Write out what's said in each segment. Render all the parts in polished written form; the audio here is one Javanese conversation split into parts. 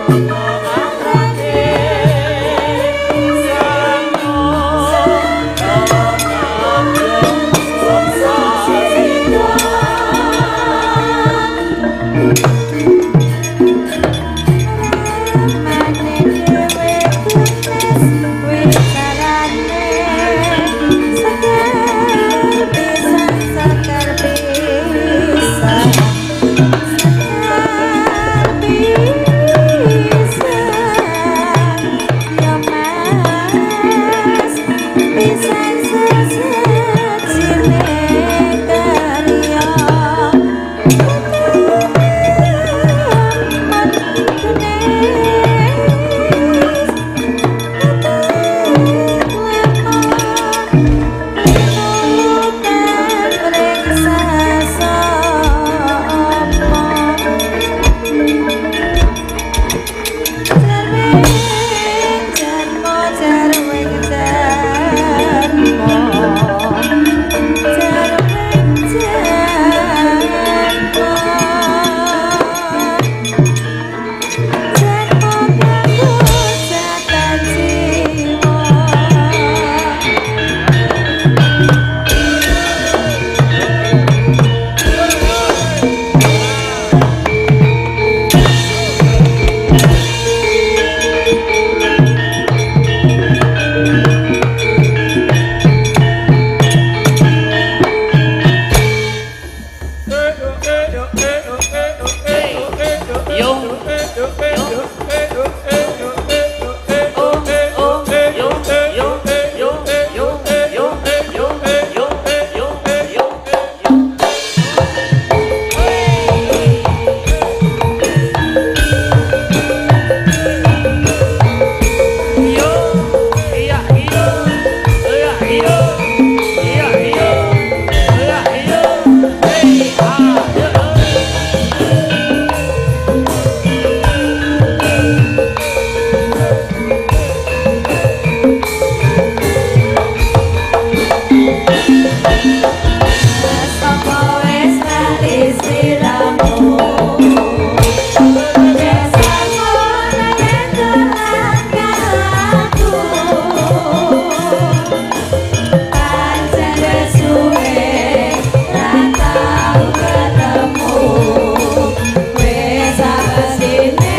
Hãy subscribe cho kênh Ghiền Mì Gõ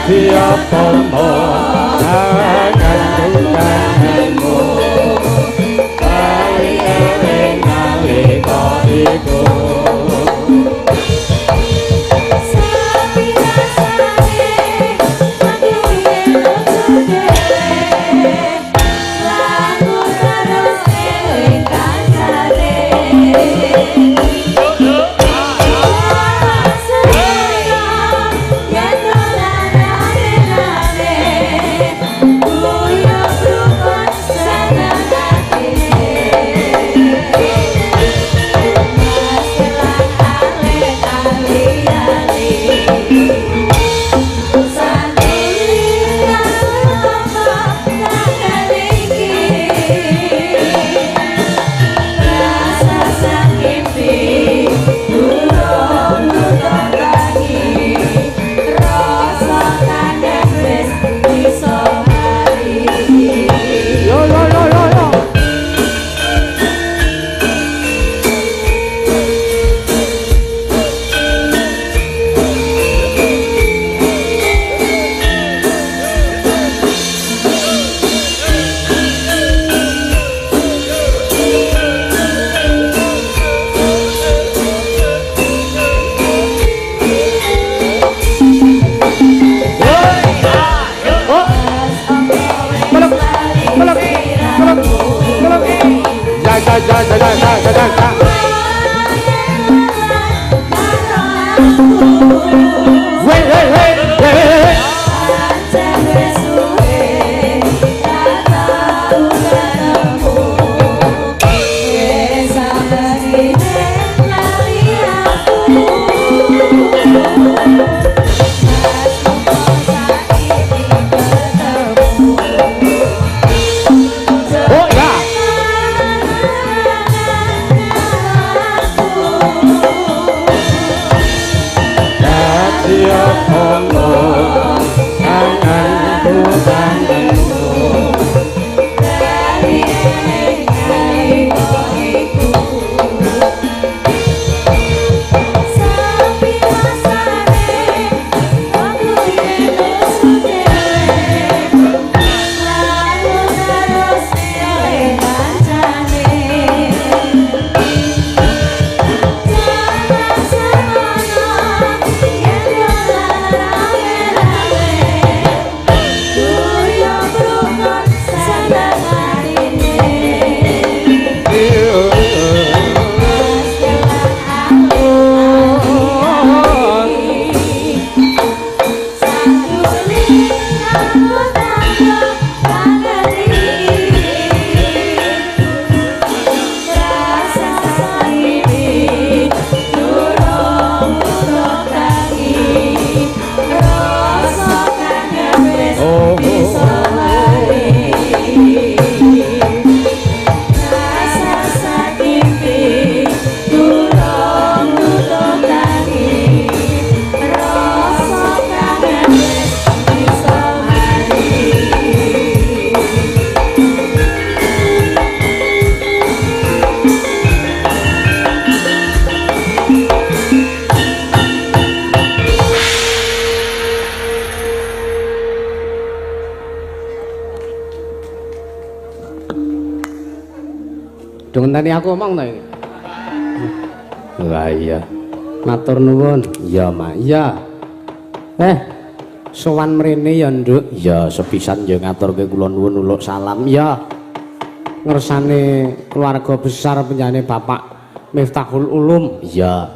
để không bỏ lỡ Dong tadi aku ngomong ta iki. Lah iya. Matur nuwun. Ya, Mak. Ya. Sowan mrene ya, Nduk. Ya, sepisan ya ngaturke kula nuwun uluk salam. Ya. Ngersane keluarga besar penjane Bapak Miftahul Ulum. Ya.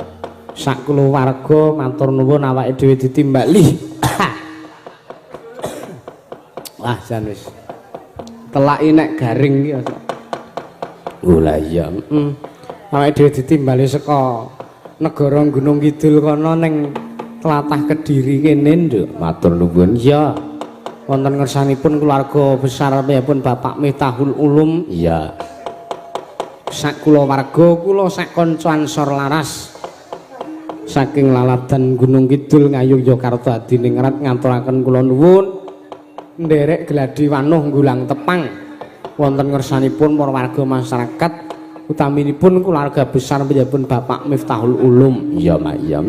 Sak keluarga matur nuwun awake dhewe ditimbali. Wah, jan wis. Telaki nek garing iki. Lah iya, awake dhewe ditimbali saka negara Gunung Kidul kono ning tlatah Kediri kene, Nduk. Matur nuwun. Ya. Wonten ngersanipun keluarga besar pun Bapak Miftahul Ulum. Ya. Sak kulawarga kula sak kanca Ansor laras saking laladan Gunung Kidul Ngayog Yogyakarta Adiningrat ngaturaken kula nuwun nderek gladi wanuh nggulang tepang wonten ngersanipun para warga masyarakat utaminipun keluarga besar pun Bapak Miftahul Ulum. Iya, Mak. Iya.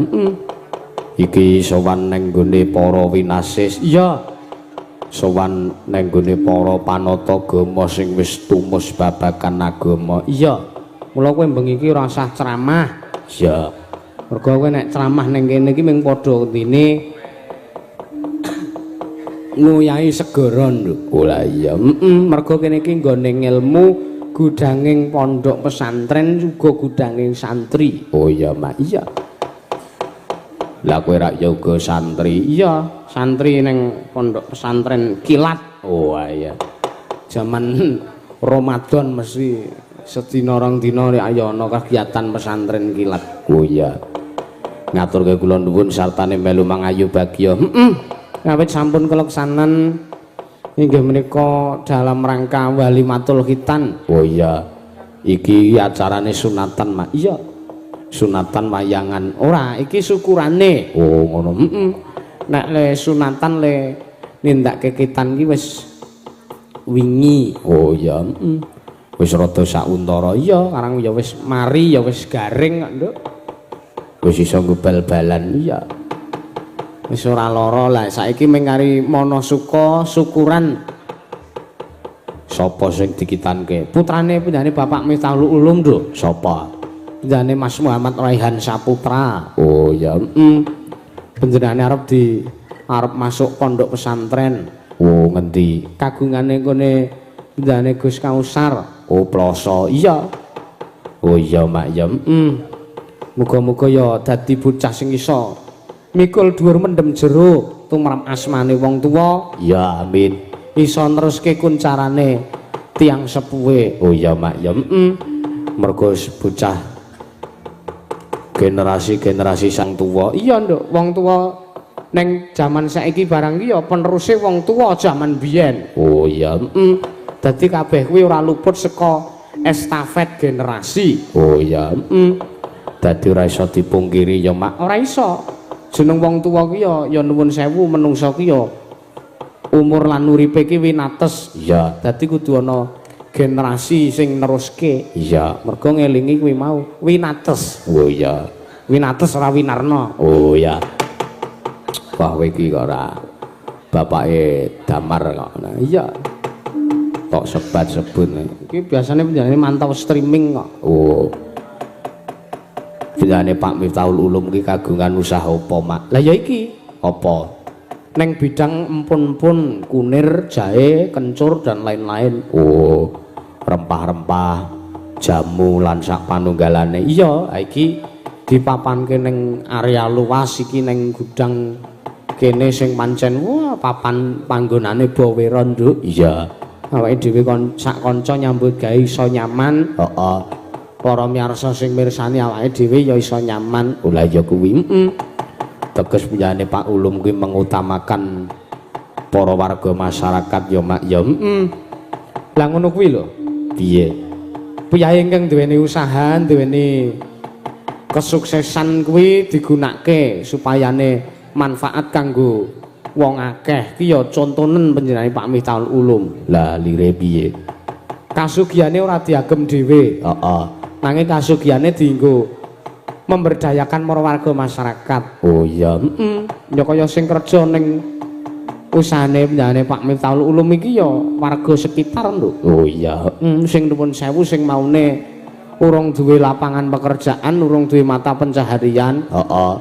Iki sowan neng gone para winasis. Iya. Sowan neng gone para panata agama sing wis tumus babagan agama. Iya. Mula kowe bengi iki ora usah ceramah. Iya. Mergo kowe nek ceramah ning kene iki mung padha dene nguyahi segara, Nduk. Oh lah iya. Mergo kene iki nggone ilmu gudanging pondok pesantren juga gudanging santri. Oh iya, Mak. Iya. Lah kowe rak yoga santri. Iya, santri ning pondok pesantren Kilat. Oh iya. Zaman Ramadan mesti sedina rong dina nek ayo ana kegiatan pesantren Kilat. Oh iya. Ngaturke kula nuwun sartane melu mangayu bagya. Awit sampun keleksanan inggih menika dalam rangka walimatul khitan. Oh iya. Iki acarane sunatan, Mak. Iya. Sunatan wayangan. Ora, iki syukurane. Oh, ngono. Nek le sunatan le nindakke khitan iki wis wingi. Oh iya. Wis rada sauntara. Iya, karang ya wis mari ya wis garing kok, Nduk. Wis iso bal-balan. Iya. Wis ora lara lah saiki mung kari Manasuka syukuran. Sapa sing dikitanke? Putrane penjane Bapak Miftahul Ulum, Nduk. Sapa? Penjane Mas Muhammad Raihan Saputra. Oh ya. Panjenengane arep masuk pondok pesantren. Oh ngendi? Kagungane kene penjane Gus Kausar. Oh Ploso. Iya. Oh iya, Mak. Ya. Muga-muga ya dadi bocah sing iso mikul dhuwur mendem jero tumrap asmane wong tuwa. Ya amin. Iso neruske kuncarane tiang sepuhe. Oh iya, Mak. Ya. Mergo bocah generasi sang tuwa. Iya, Nduk. Wong tuwa neng jaman saiki barang iki ya peneruse wong tuwa jaman biyen. Oh iya. Dadi kabeh kuwi ora luput saka estafet generasi. Oh iya. Dadi ora iso dipungkiri ya, Mak. Ora iso. Jeneng wong tuwa ki ya nuwun sewu menungsa ki ya umur lan uripe ki winates. Iya. Dadi kudu ana generasi sing neruske. Iya, mergo ngelingi kuwi mau winates. Oh iya. Winates ora winarna. Oh iya. Wah kowe iki kok ora bapake Damar kok. Nah, iya. Tok sebat-sebut. Iki biasane penjane mantau streaming kok. Oh. Penjane Pak Miftahul Ulum iki kagungan usaha apa, Mak? Lah ya iki. Apa? Neng bidang empun-empun, kunir, jahe, kencur dan lain-lain. Oh, rempah-rempah, jamu lan sak panunggalane. Iya, iki dipapanke ning area luas iki ning gudang kene sing pancen wah papan panggonane bawera, Nduk. Iya. Awake dhewe sak kanca nyambut gawe iso nyaman. Heeh. Para miyarsa sing mirsani awake dhewe ya iso nyaman. Oh, lah ya kuwi. Teges punyane Pak Ulum kuwi mengutamakan para warga masyarakat ya, Mak. Ya. Lah ngono kuwi lho. Piye? Piyahe ingkang duweni usaha, duweni kesuksesan kuwi digunakake supayane manfaat kanggo wong akeh. Ki ya contonen panjenengane Pak Miftahul Ulum. Lah lire piye? Kasugiyane ora diagem dhewe. Heeh. Nanging kasugiyane dienggo memberdayakan para warga masyarakat. Oh iya. Ya kaya sing kerja ning usahane penjane Pak Miftahul Ulum iki ya warga sekitar, Nduk. Oh iya. Sing nuwun sewu sing maune urung duwe lapangan pekerjaan, urung duwe mata pencaharian. Heeh.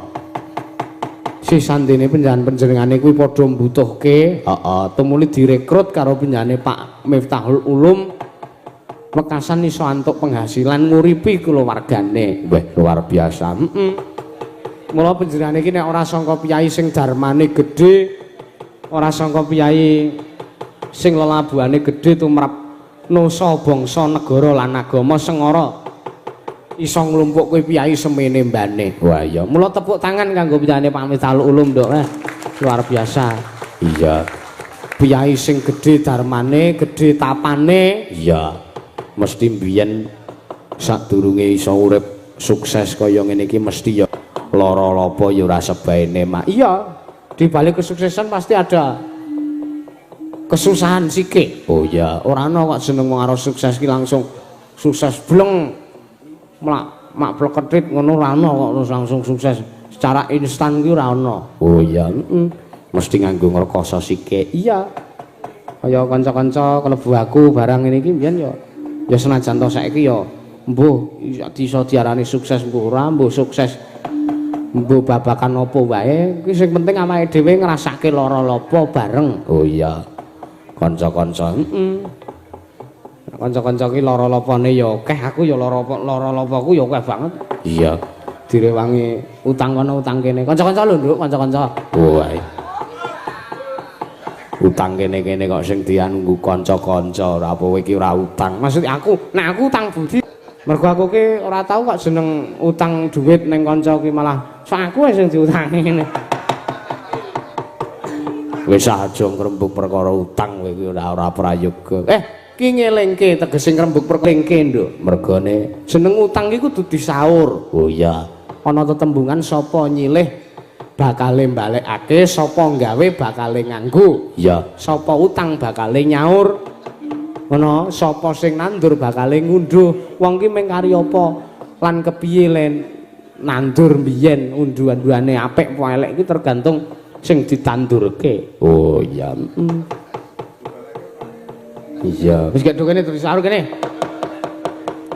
Sisandene panjenengane kuwi padha mbutuhke, heeh, tumuli direkrut karo panjenengane Pak Miftahul Ulum. Wekasan iso antuk penghasilan nguripi keluargane. Wah, luar biasa. Mula panjenengane iki nek ora sangka piyai sing darmane gedhe, ora sangka piyai sing lelabuhane gedhe tumrap nusa bangsa negara lan agama sengara iso nglumpuk kowe piyai semene mbane. Wah iya, mula tepuk tangan kanggo panjenengane Pak Miftahul Ulum, Nduk. Luar biasa. Iya. Piyai sing gedhe darmane, gedhe tapane, iya. Mesti mbiyen sadurunge iso urip sukses kaya ngene iki mesti ya lara lapa ya ora sebaene mak. Iya, di balik kesuksesan pasti ada kesusahan sikik. Oh iya, ora ana kok jeneng wong arep sukses ki langsung sukses bleng. Mak pleketit ngono ora ana kok terus langsung sukses secara instan ki ora ana. Oh iya, mesti nganggo ngrekoso sikik. Iya. Kaya kanca-kanca klebu aku barang ngene iki mbiyen ya senajan to saiki ya mbuh iso diarani sukses mbuh ora mbuh sukses mbuh babakan apa wae iki sing penting awake dhewe ngrasake lara lapa bareng. Oh iya kanca-kanca kanca-kanca ki lara lapane ya akeh aku ya lara lapaku ya akeh banget. Iya direwangi utang kono utang kene kanca-kanca lho Nduk kanca-kanca. Oh wae utang kene-kene kok sing dianu kanca-kanca ora apa iki ora utang. Maksud aku, nek aku utang budi. Mergo aku ki ora tau kok jeneng utang duit ning kanca ki malah sak aku sing diutangi ngene. Wis aja ngrembug perkara utang kowe iki ora prayoga. Ki ngelingke tegese ngrembug perkara Nduk. Mergone jeneng utang ki kudu disaur. Oh iya. Ana tetembungan sapa nyilih bakale mbalekake, sapa nggawe bakale nganggo. Iya, sapa utang bakale nyaur. Ngono, sapa sing nandur bakale ngunduh. Wong ki mung kari apa lan kepiye len nandur mbiyen unduh-unduhane apik apa elek iki tergantung sing ditandurke. Oh iya. Iya, wis gak kene terus saur kene.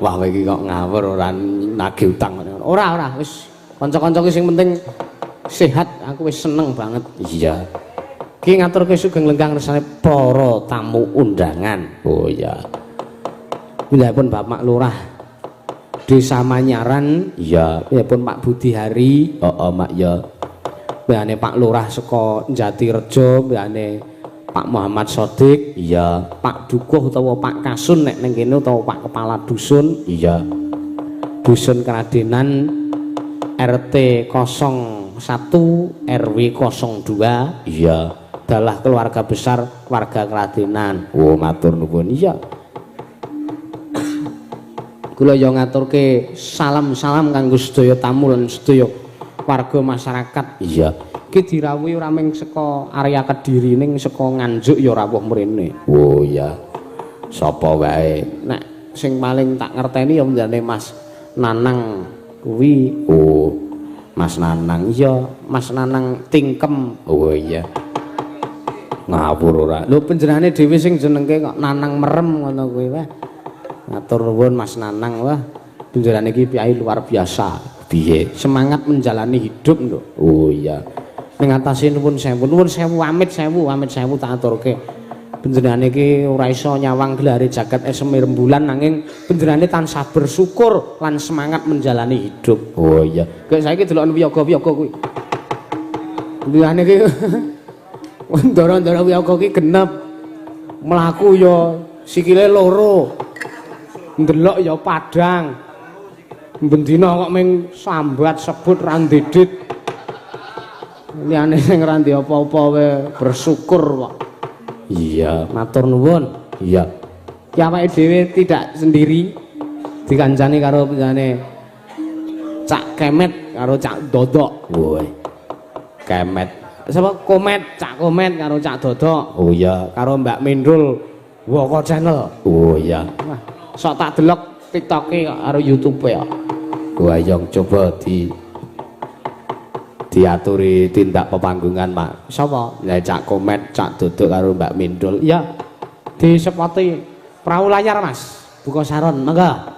Wah, kowe iki kok ngawur ora nagih utang. Ora, wis kanca-kanca ki sing penting sehat, aku wis seneng banget. Iya. Ki ngaturke sugeng lengkang resane para tamu undangan. Oh iya. Pun Bapak Lurah Desa Manyaran, iya. Pun Pak Budi Hari, heeh Mak ya. Mbane Pak Lurah saka Jatirejo, mbane Pak Muhammad Sodik, iya. Pak Dukuh utawa Pak Kasun nek ning kene utawa Pak Kepala Dusun, iya. Dusun Kradenan RT 01 RW 02, iya. Dalah keluarga besar warga Kradenan. Oh matur nuwun. Iya. Kula yo ngaturke salam-salam kanggo sedaya tamu lan sedaya warga masyarakat. Iya. Ki dirawuhi ora mung saka area Kediri ning saka Nganjuk ya rawuh mrene. Oh iya. Sapa wae. Nek sing paling tak ngerteni ya njane Mas Nanang kuwi. Oh. Mas Nanang. Iya, Mas Nanang Tingkem. Oh iya. Ngawur ora. Lho panjenengane dhewe sing jenengke kok Nanang Merem ngono kuwi wae. Matur nuwun Mas Nanang, wah panjenengan iki piyai luar biasa. Piye? Semangat menjalani hidup, Nduk. Oh iya. Ning atase nuwun sewu amit sewu tak aturke. Panjenengan iki ora iso nyawang gelare jagat eseme rembulan nanging panjenengane tansah bersyukur lan semangat menjalani hidup. Oh iya. Kayak saiki deloken wiyaga-wiyaga kuwi. Panjenengan iki ndara-ndara wiyaga ki genep. Mlaku ya sikile loro. Ndelok ya padang. Bendina kok ming sambat sebut ra ndedit. Liyane sing ra ndek apa-apa wae bersyukur kok. Iya, matur nuwun. Iya. Ki awake dhewe tidak sendiri. Dikancani karo panjenengane Cak Kemet karo Cak Dodok. Woi. Kemet. Sapa Komet, Cak Komet karo Cak Dodok. Oh iya, karo Mbak Mindul Woko Channel. Oh iya. Wah, sok tak delok TikTok-e karo YouTube ya. Wah, yang coba diaturi tindak pepanggungan, Pak. Sapa? Ya Cak Komet, Cak Dodok karo Mbak Mindul. Iya. Disepoti perahu layar, Mas. Buka saron, mangga.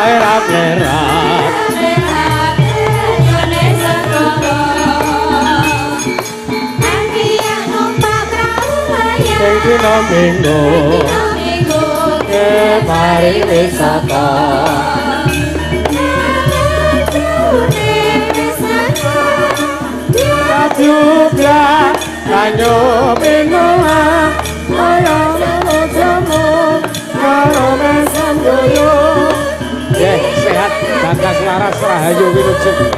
lerak-lerak sing dina minggu ke pariwisata juga kanyo bingungan kaya jamu karo mesan goyo sehat bagas laras rahayu wilujeng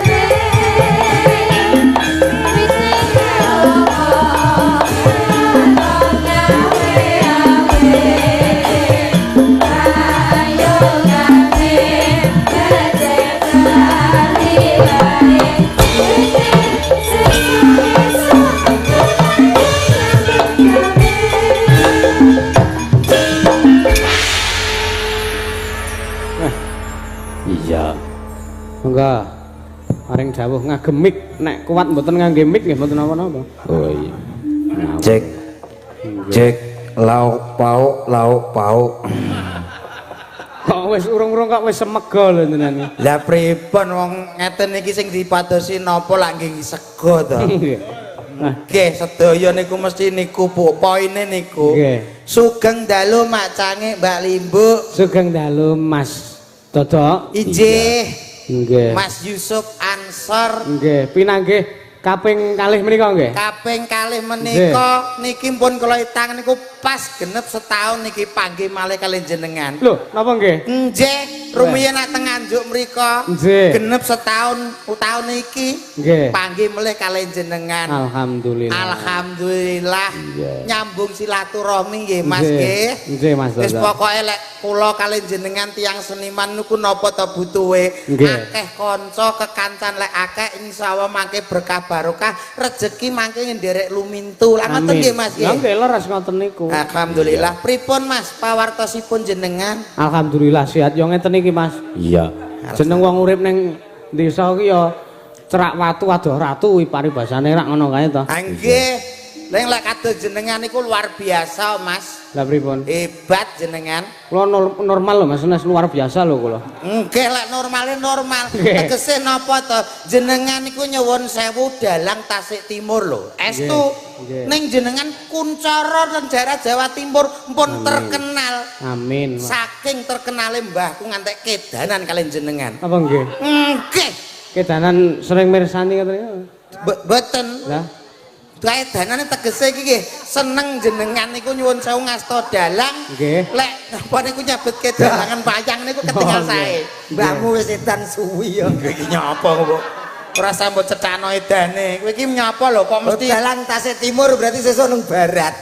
enggak paring dawuh ngagemik nek kuat mboten ngangge mik nggih mboten napa-napa. Oh iya. Cek. Cek lauk pauk. Kok wis urung-urung kok wis semega lho jenengan. Lah pripun wong ngeten iki sing dipadosi napa lak nggih sego to. Nggih sedaya niku mesti niku Bu, poine niku. Nggih. Sugeng dalu macange Mbak Limbuk. Sugeng dalu Mas Dodok. Injih. Nggih. Mas Yusuf Ansor. Nggih, pinanggih kaping kalih menika nggih. Kaping kalih menika niki pun kula itangan niku pas genep setahun niki panggih malih kalian jenengan. Lho, napa nggih? Nggih, rumiyin nak teng Nganjuk mriku. Genep setahun tahun niki. Nggih. Panggih malih kalian jenengan. Alhamdulillah. Alhamdulillah. Nyambung silaturahmi nggih Mas nggih. Nggih Mas. Wis pokoke lek kula kalian jenengan tiyang seniman niku napa ta butuhe? Akeh kanca kekancan lek akeh insyaallah mangke berkah barokah rezeki mangke nderek lumintu. Lah ngoten nggih Mas nggih. Nggih leres ngoten niku. Alhamdulillah. Pripun Mas pawartosipun jenengan? Alhamdulillah sehat yo ngeten iki Mas. Iya. Jeneng wong urip ning desa iki ya cerak watu adoh ratu paribasane rak ngono kae to. Nggih. Lek kados jenengan niku luar biasa Mas. Lah pripun? Hebat jenengan. Kula normal lho Mas, luar biasa lho kula. Nggih lek normale normal. Tegese napa to? Jenengan niku nyuwun sewu dalang Tasik Timur lho. Estu ning jenengan kuncara nang daerah Jawa Timur pun terkenal. Amin. Saking terkenale mbahku ngantek kedanan kalian jenengan. Apa nggih? Nggih. Kedanan sering mirsani katanya. Mboten. Lah Kaedanane tegese iki nggih seneng jenengan niku nyuwun sewu ngasta dalang. Nggih. Lek napa niku nyebut kedalangan wayang niku ketingal sae. Mbahmu wis edan suwi ya. Iki nyapa kok. Ora sambut cetano edane. Kowe iki nyapa lho kok mesti dalang Tasik Timur berarti sesuk nang barat.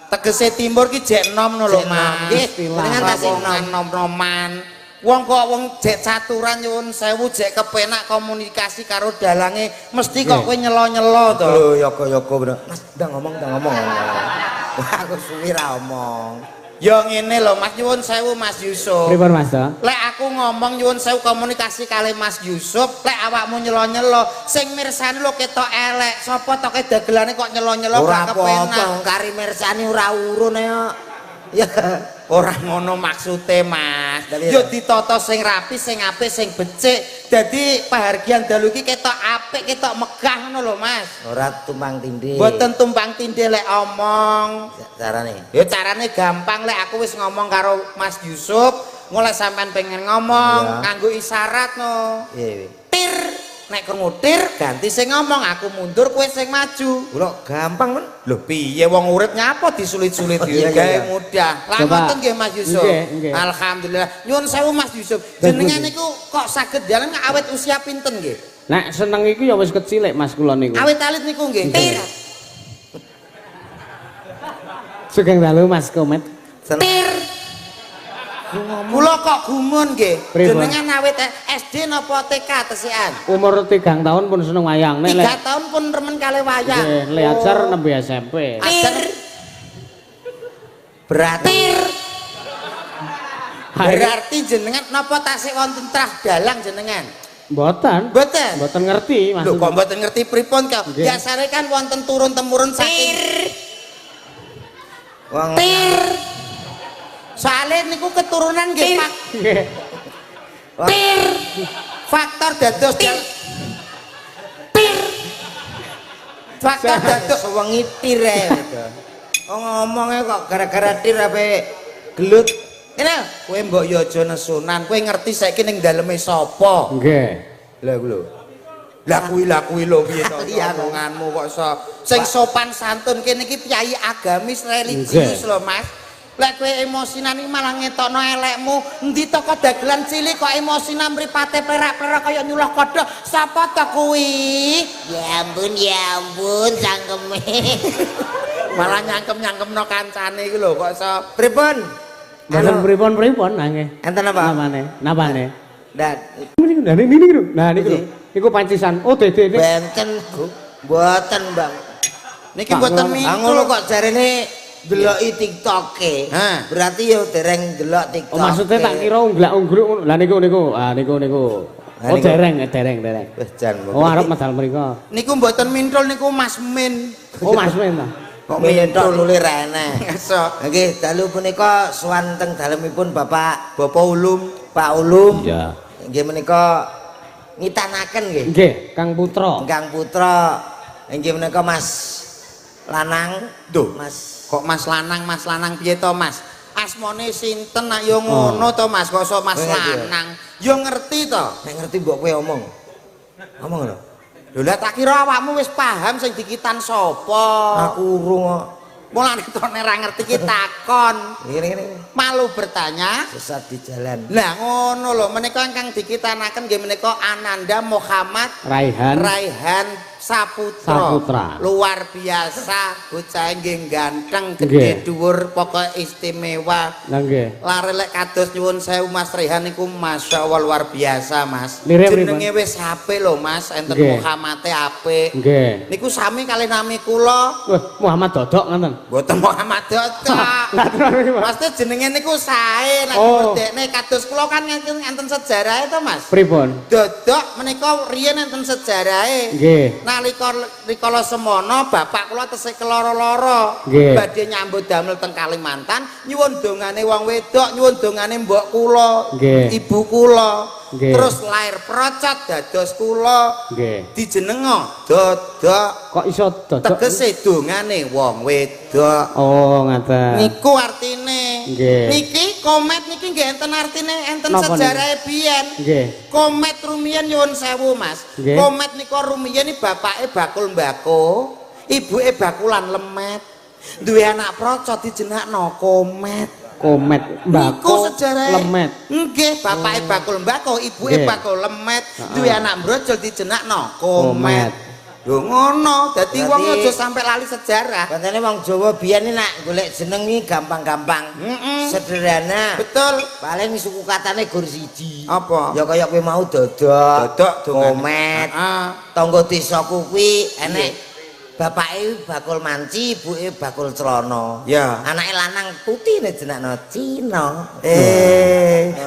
Tegese timur ki jek nom lho Mas. Nggih, dengan Tasik nom-noman. Wong kok wong jek caturan nyuwun sewu jek kepenak komunikasi karo dalange mesti kok kowe nyelo-nyelo to. Lho yoga-yoga bener. Mas ndang ngomong. Wah aku suwi ra omong. Ya ngene lho Mas nyuwun sewu Mas Yusuf. Pripun Mas to? Lek aku ngomong nyuwun sewu komunikasi kali Mas Yusuf, lek awakmu nyelo-nyelo sing mirsani lho ketok elek. Sapa to dagelane kok nyelo-nyelo gak kepenak. Ora apa-apa, kari mirsani ora urun ya. Ora ngono maksude Mas. Yo ditata sing rapi, sing apik, sing becik. Dadi pahargyan dalu iki ketok apik, ketok megah ngono lho Mas. Ora tumpang tindih. Mboten tumpang tindih lek omong. Carane? Ya carane gampang lek aku wis ngomong karo Mas Yusuf, mulai sampean pengen ngomong nganggo isyarat no. Iya. Tir. Nek krungu tir ganti sing ngomong, aku mundur kowe sing maju. Lho gampang men. Lho piye wong urip nyapa disulit-sulit iki gawe mudah. Lah ngoten nggih Mas Yusuf. Alhamdulillah. Nyuwun sewu Mas Yusuf. Jenengan niku kok saged jalan awet usia pinten nggih? Nek seneng iku ya wis kecil lek Mas kula niku. Awet alit niku nggih. Tir. Sugeng dalu Mas Komet. Tir. Kula kok gumun nggih. Jenengan awet SD napa TK tesian? Umur 3 tahun pun seneng wayang. Nek 3 tahun pun remen kali wayang. Nggih, le ajar nembe SMP. Berarti jenengan napa tasik wonten trah dalang jenengan? Mboten. Mboten ngerti Mas. Lho kok mboten ngerti pripun kok? Biasane kan wonten turun temurun saking Soalnya niku keturunan nggih Pak. Pir. Faktor dados pir. Faktor dados wengi tir ae. Oh ngomongnya kok gara-gara tir ape gelut. Ini kowe mbok yo aja nesunan. Kowe ngerti saiki ning daleme sapa? Nggih. Lah lho. Lah kuwi lho piye to omonganmu kok sing sopan santun kene iki piyai agamis religius lho Mas. Lek kowe emosinan iki malah ngetokno elekmu. Endi to kok dagelan cilik kok emosinan mripate perak-perak kaya nyuluh kodhok. Sapa to kuwi? Ya ampun cangkeme. Malah nyangkem-nyangkemno kancane iki lho kok pripun? Mboten pripun-pripun nangih. Enten apa? Napane? Niku. Nah niku. Niku pancisan. Oh dede. Benten, mboten, Bang. Niki mboten mikul. Ngono kok jarene deloki TikTok-e. Berarti ya dereng delok TikTok. Oh maksudnya tak kira unglak-ungluk ngono. Lah niku. Ah niku. Oh dereng. Wis jan. Oh arep medal mriko. Niku mboten mintul niku Mas Min. Oh Mas Min ta. Kok mintul lule ra enek. Nggih, dalu punika sowan teng dalemipun Bapak Ulum, Pak Ulum. Iya. Nggih menika ngitanaken nggih. Nggih, Kang Putra. Kang Putra. Nggih menika Mas Lanang. Duh, Mas. Kok Mas Lanang piye to, Mas? Asmane sinten nak yo ngono to, Mas? Kok Mas Lanang? Yo ngerti to. Nek ngerti mbok kowe omong. Ngomong lho. Lho lah tak kira awakmu wis paham sing dikitan sapa. Aku urung kok. Mulane to nek ra ngerti ki takon. Ngene. Malu bertanya sesat di jalan. Lah ngono lho menika ingkang dikitanaken nggih menika Ananda Muhammad Raihan Saputra. Luar biasa, bocah nggih ganteng, gedhe dhuwur, pokoke istimewa. Lah nggih. Lare lek kados nyuwun sewu Mas Raihan niku masyaallah luar biasa, Mas. Jenenge wis apik lho, Mas. Enten Muhammad apik. Nggih. Niku sami kali nami kula. Wah, Muhammad Dodok ngoten. Mboten Muhammad Dodok. Maksudnya jenenge niku sae nek berdekne kados kula kan enten sejarahe to, Mas. Pripun? Dodok menika riyen enten sejarahe. Nggih. Nalika rikala semono bapak kula tesih keloro-loro badhe nyambut damel teng Kalimantan nyuwun dongane wong wedok nyuwun dongane mbok kula ibu kula terus lair procot dados kula dijenenga Dodok kok iso Dodok tegese dongane wong wedok. Oh ngaten niku artine niki komet niki nggih enten artine enten sejarahe biyen komet rumiyin nyuwun sewu Mas komet nika rumiyin bapake bakul mbako ibuke bakulan lemet duwe anak procot dijenakno komet mbako lemet nggih bapake bakul mbako ibuke bakul lemet duwe anak brojol dijenakno komet. Lho ngono, dadi wong aja sampe lali sejarah. Katane wong Jawa biyen nak golek jeneng iki gampang-gampang. Sederhana. Betul. Paling suku katane gur siji. Apa? Ya kaya kowe mau Dodok, Komet. Tangga desaku kuwi enek bapake bakul manci, ibuke bakul celana. Ya. Anake lanang putine jenakno Cina.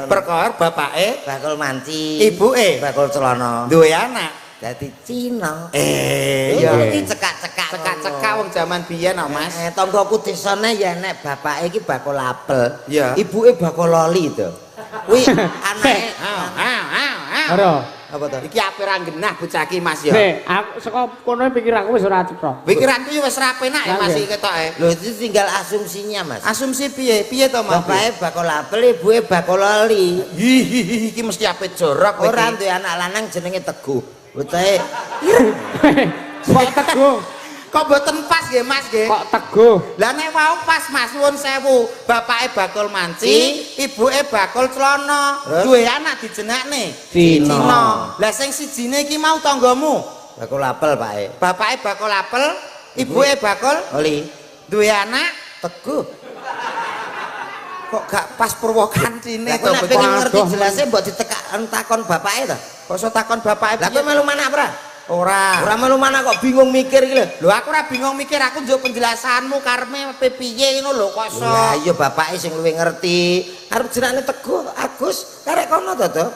Perkara bapake bakul manci, ibuke bakul celana. Duwe anak dadi Cina. Ya iki cekak-cekak wong jaman biyen kok Mas. Tanggaku desane ya nek bapake iki bakul apel, ibuke bakul loli to. Kuwi anake ora apa to? Iki ape ra genah bocah iki Mas ya. Aku saka kono pikiranku wis ora cetha. Pikiranku wis ra penak ya Mas iki ketoke. Lho itu tinggal asumsinya Mas. Asumsi piye? Piye to Mas? Bapake bakul apel, ibuke bakul loli. Iki mesti ape jorok iki. Ora duwe anak lanang jenenge Teguh. Bocahe. Kok Teguh? Kok mboten pas nggih Mas nggih? Kok Teguh? Lah nek wau pas Mas nuwun sewu, bapake bakul manci, ibuke bakul celana, duwe anak dijenakne Cina. Lah sing sijine iki mau tanggamu bakul apel pake. Bapake bakul apel, ibuke bakul loli. Duwe anak Teguh. Kok gak pas purwokantine to Nek pengen ngerti jelase mbok ditakon bapake to. Kok iso takon bapake? Lah kowe melu manak ora? Ora melu manak kok bingung mikir iki lho. Lho aku ora bingung mikir, aku njuk penjelasanmu karme piye ngono lho kok iso. Lah iya bapake sing luwih ngerti. Arep jenenge Teguh Agus karek kono to, Dok.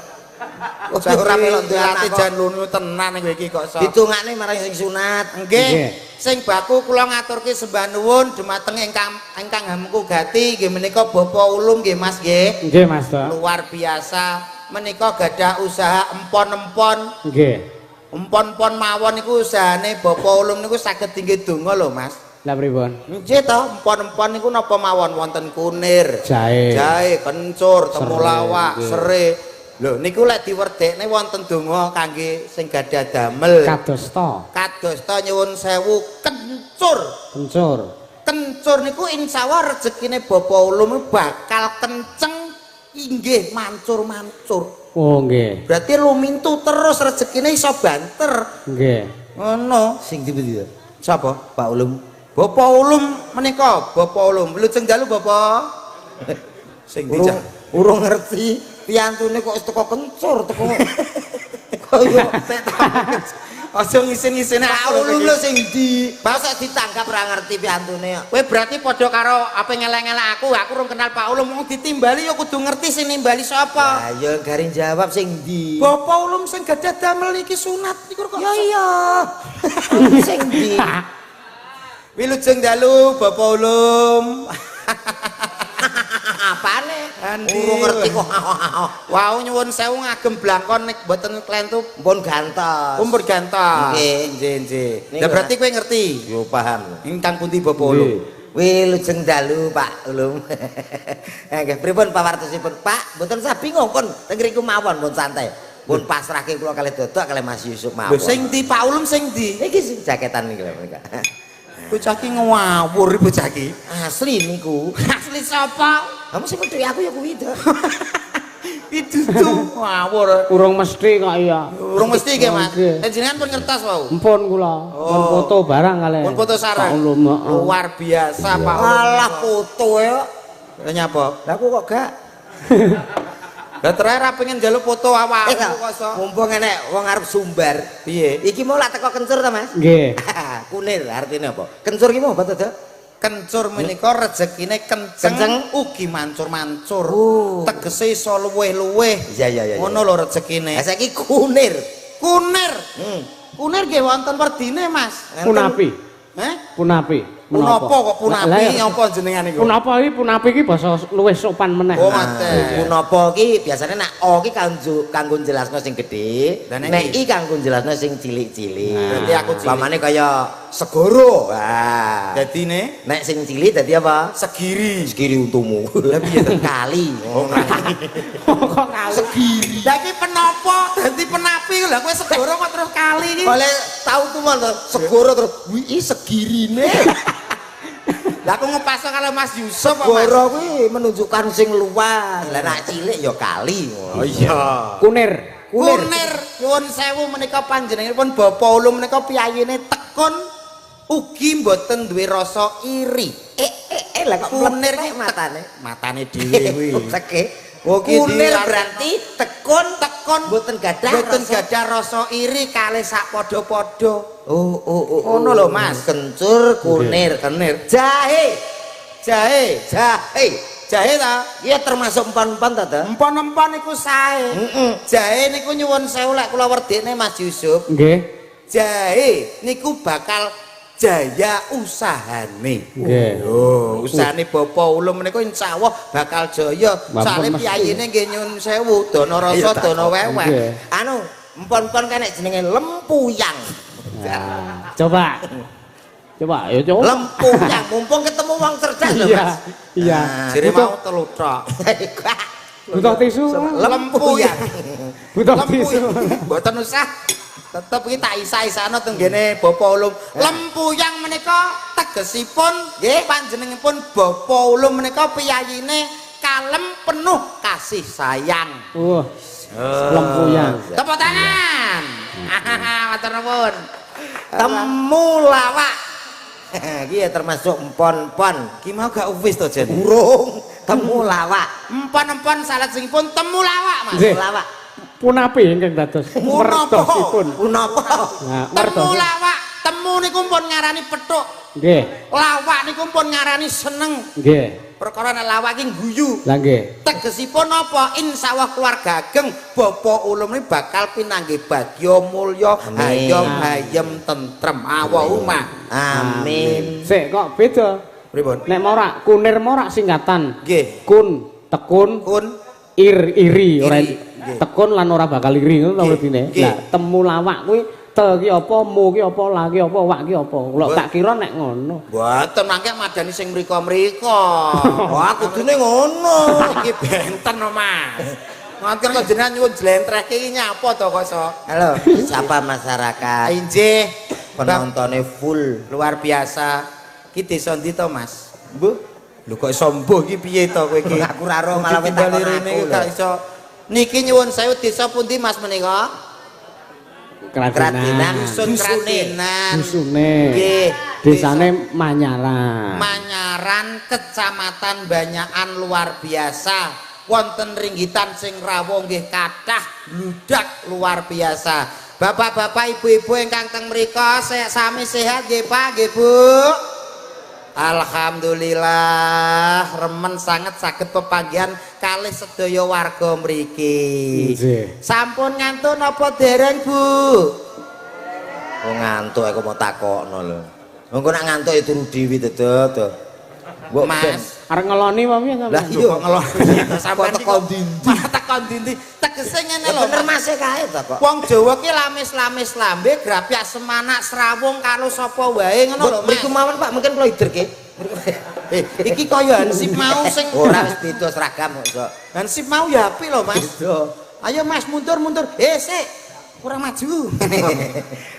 Ora melok ndolate jan lunu tenan kowe iki kok iso. Ditungakne marang sing sunat. Nggih. Sing baku kula ngaturke sembah nuwun dumateng ingkang hamku gati nggih menika Bapak Ulum nggih Mas nggih. Nggih Mas, Dok. Luar biasa. menika gadah usaha empon-empon. Nggih. Empon-empon mawon niku usahane Bapak Ulum niku saged inggih donga lho, Mas. Lah pripun? Nggih to, empon-empon niku napa mawon wonten kunir, jahe, kencur, temulawak, serai. Lho niku lek diwerdekne wonten donga kangge sing gadah damel. Kadosta nyuwun sewu kencur. Kencur niku insyaallah rezekine Bapak Ulum bakal kenceng inggih mancur-mancur. Oh nggih. Berarti lumintu terus rezekine iso banter. Nggih. Ngono. Sing dipundi? Sapa? Pak Ulum. Bapak Ulum menika, Bapak Ulum. Wilujeng dalu Bapak. Sing urung ngerti piantune kok wis teko kencur teko. Kaya aja ngisin-ngisine Pak Ulum lho sing di masa ditangkap ora ngerti piantune. Kowe berarti padha karo apa ngelek-ngelek aku urung kenal Pak Ulum wong ditimbali ya kudu ngerti sing nimbali sapa. Lah ya garing jawab sing di. Bapak Ulum sing gadah damel iki sunat niku kok. Ya iya. Sing di. Wilujeng dalu Bapak Ulum. Apane? Urung ngerti kok. Wau nyuwun sewu ngagem blangkon nek mboten klentu Pun gantos. Umpur gantos. Nggih. Lah berarti kowe ngerti? Yo paham. Ingkang pundi Bapak Ulum? Wilujeng dalu Pak Ulum. Nggih, pripun pawartosipun? Pak, mboten usah bingung pun teng ngriku mawon pun santai. Pun pasrahke kula kalih Dodok kalih Mas Yusuf mawon. Lho sing di Pak Ulum sing di? Iki sing jaketan niki lho menika. Bocah ki ngawur bocah ki. Asli niku. Asli sapa? Kamu sing metu aku ya kuwi to. Pidudu ngawur. Urung mesti kok iya. Urung mesti nggih Mas. Jenengan pun ngertos wau. Empun kula. Pun foto barang kalih. Pun foto sareng. Luar biasa Pak Ulum. Alah foto ya. Nyapa? Lah aku kok gak. Lah terakhir pengen njaluk foto awakmu kok. Mumpung enek wong arep sumbar. Piye? Iki mau lak teko kencur ta, Mas? Nggih. Kunir artine apa? Kencur ki mau apa to, Dok? Kencur menika rezekine kenceng ugi mancur-mancur. Tegese iso luweh-luweh. Iya. Ngono lho rezekine. Lah saiki kunir. Kunir. Kunir nggih wonten werdine, Mas. Punapi. Punapi. Punapa kok punapi apa jenengan niku? Punapi iki basa luwih sopan meneh. Oh, mate. Punapa ki biasane nak o ki kanggo jelasno sing gedhe, nek i kanggo jelasno sing cilik-cilik. Berarti aku cilik. Pamane kaya segoro. Wah. Dadine nek sing cilik dadi apa? Segiri. Segiri untumu. Lah piye to kali. Kok kali. Segiri. Lah iki penapa dadi penapi lha kowe segoro kok terus kali iki? Oleh tau tuman to segoro terus wi segirine. Lah aku ngepaso kalau Mas Yusuf apa Mas? Segoro kuwi menunjukkan sing luas. Lah nek cilik ya kali. Oh iya. Kunir. Nyuwun sewu menika panjenenganipun Bapak Ulum menika piyayine tekun ugi mboten duwe rasa iri. Lah kok kunir ki matane dhewe kuwi. Teke. Kunir berarti tekun mboten gadah rasa iri kalih sak padha-padha. Oh. Ngono lho Mas. Kencur, kunir. Jahe ta? Iya termasuk empan-empan ta, Ta? Empon-empon iku sae. Jahe niku nyuwun sewu lek kula werdekne Mas Yusuf. Nggih. Jahe niku bakal jaya usahane. Nggih. Oh, usahane Bapak Ulum menika insyaallah bakal jaya. Soale piyayine nggih nyuwun sewu, dana rasa dana weweh. Anu, empon-empon kan nek jenenge lempuyang. Nah, coba ya coba. Lempuyang, mumpung ketemu wong cerdas lho, Mas. Iya. Jere mau telu tok. Butuh tisu. Lempuyang. Butuh tisu. Mboten usah. Tetep iki tak isa-isano teng ngene Bapak Ulum. Lempuyang menika tegesipun nggih panjenenganipun Bapak Ulum menika piyayine kalem penuh kasih sayang. Lempuyang. Tepuk tangan. Matur nuwun. Temulawak. Iki termasuk empon-empon. Ki mau gak wis to Jen? Urung. Temulawak. Empon-empon salajengipun temulawak Mas. Temulawak. Punapi ingkang dados mertosipun. Punapa? Temulawak. Temu niku pun ngarani pethuk. Nggih. Lawak niku pun ngarani seneng. Nggih. Perkara nek lawak iki guyu. Lah nggih. Tegesipun apa? Insyaallah keluarga ageng Bapak Ulum ini bakal pinanggih bagya mulya hayom hayem tentrem Allahumma Amin. Sik kok beda. Pripun? Nek morak kunir morak singkatan. Nggih. Kun tekun Kun iri ora tekun lan ora bakal iri ngono to wedine. Lah temu lawak kuwi te ki apa, mu ki apa, la ki apa, wak ki apa. Kula tak kira nek ngono. Mboten mangke madani sing mriko-mriko. Wah, kudune ngono. Iki benten no, Mas. Ngoten kok jenengan nyuwun jlentrehke iki nyapa to kok iso. Halo, sapa masyarakat? Injih, Penontonnya full. luar biasa. Ki desa ndi to, Mas? Mbuh. Lho kok iso mbuh iki piye to kowe iki? Aku ra ro malah takon rene aku gak iso. Niki nyuwun sewu desa pundi Mas menika? Kratinan, Dusun Kratinan. Dusune. Nggih. Desane Manyaran. Manyaran Kecamatan Banyakan luar biasa. Wonten ringgitan sing rawuh nggih kathah bludak luar biasa. Bapak-bapak, ibu-ibu ingkang teng mriku sami sehat nggih Pak, nggih Bu. Alhamdulillah remen sanget saged pepanggihan kalih sedaya warga mriki. Sampun ngantun apa dereng Bu? Oh ngantuk aku mau takokno lho. Engko nek ngantuk ya turu dhewe to. Mbok Mas, arep ngeloni apa piye sampeyan? lah iya ngeloni sampeyan teko ndi? Malah teko ndi? Tegese ngene lho. Bener Mas kae to kok. Wong Jawa ki lamis-lamis lambe grapyak semanak srawung karo sapa wae ngono lho Mas. Mriku mawon Pak, mungkin kula iderke. Iki kaya Hansip mau sing Ora wis beda seragam kok. Hansip mau ya apik lho Mas. Beda. Ayo Mas mundur. Sik. Kurang maju.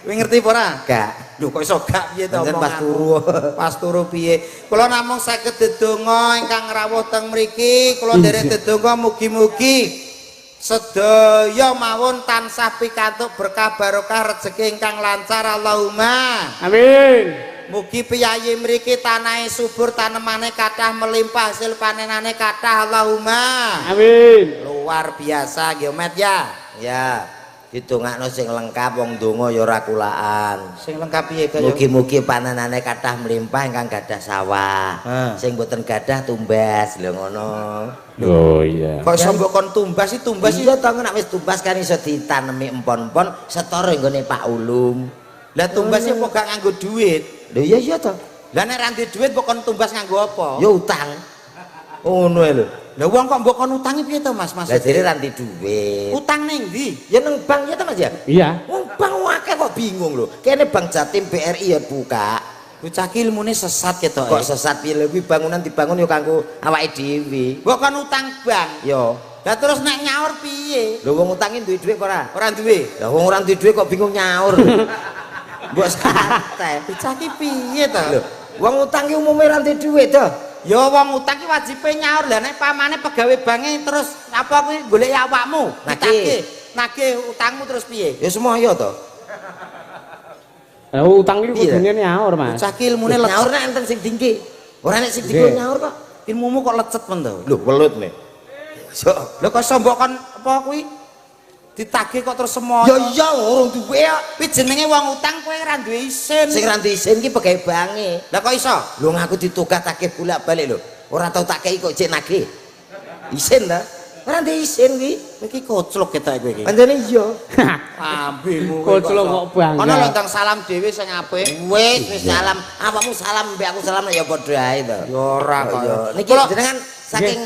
Kowe ngerti apa ora? Gak. Lho kok iso gak piye to Pancen omongan? pas turu. Pas turu piye? Kula namung saged dedonga ingkang rawuh teng mriki, kula nderek dedonga mugi-mugi sedaya mawon tansah pikantuk berkah barokah rezeki ingkang lancar Allahumma. Amin. Mugi piyayi mriki tanahe subur, tanemane kathah melimpah, hasil panenane kathah Allahumma. Amin. Luar biasa nggih Met ya. Ya, ditungakno sing lengkap wong donga ya ora kulaan. Sing lengkap piye kaya? Mugi-mugi panenane kathah mlimpah ingkang gadah sawah. Sing boten gadah tumbas lho ngono. Oh iya. Kok iso mbok kon tumbas iki Iya to nek wis tumbas kan iso ditanemi empon-empon setara nggone Pak Ulum. Lah tumbas kok gak nganggo duit. Lho iya to. Lah nek ra ndek duit mbok kon tumbas nganggo apa? Ya utang. Ngono lho. Lah wong kok mbok kon utangi piye to Mas? Lah jare ra ndek duit. Utang ning ndi? Ya nang bank ya to Mas ya? Iya. Wong bank akeh kok bingung lho. Kene Bank Jatim BRI ya buka. Bocah ki ilmune sesat ketok. Kok sesat piye lho kuwi bangunan dibangun ya kanggo awake dhewe. Mbok kon utang bank. Ya. Lah terus nek nyaur piye? Lho wong utangi duwe dhuwit ora? Ora duwe. Lah wong ora duwe dhuwit kok bingung nyaur. Mbok santai. Bocah ki piye to? Lho, wong utang ki umume ora duwe dhuwit to. Ya wong utang ki wajibe nyaur. Lah nek pamane pegawe banke terus apa kuwi golek awakmu. Nagih utangmu terus piye? Ya semoyo to. Lah utang iki kudune nyaur, Mas. Bocah ki ilmune lecet. Nyaur nek enten sing dingke. Ora nek sing dingke nyaur kok. Ilmumu kok lecet men to. Lho welut nih. So, Lho kok iso mbok kon apa kuwi? Ditagih kok terus semoyo. ya iya urung duwe ya. Kuwi jenenge wong utang kowe ora duwe isin. Sing ra isin ki pegawe bange. Lah kok iso? Lho ngaku ditugah takeh bolak-balik lho. Ora tau tak kei kok jek nagih. Isin ta? Ora ndek isin ki. Iki koclok ketok kowe iki. Pancene iya. Ambemu Koclok kok bangga. Ana lho ndang salam dhewe sing apik. Wis salam. Awakmu salam mbek aku salam ya padha ae to. Ya ora kok. Niki jenengan saking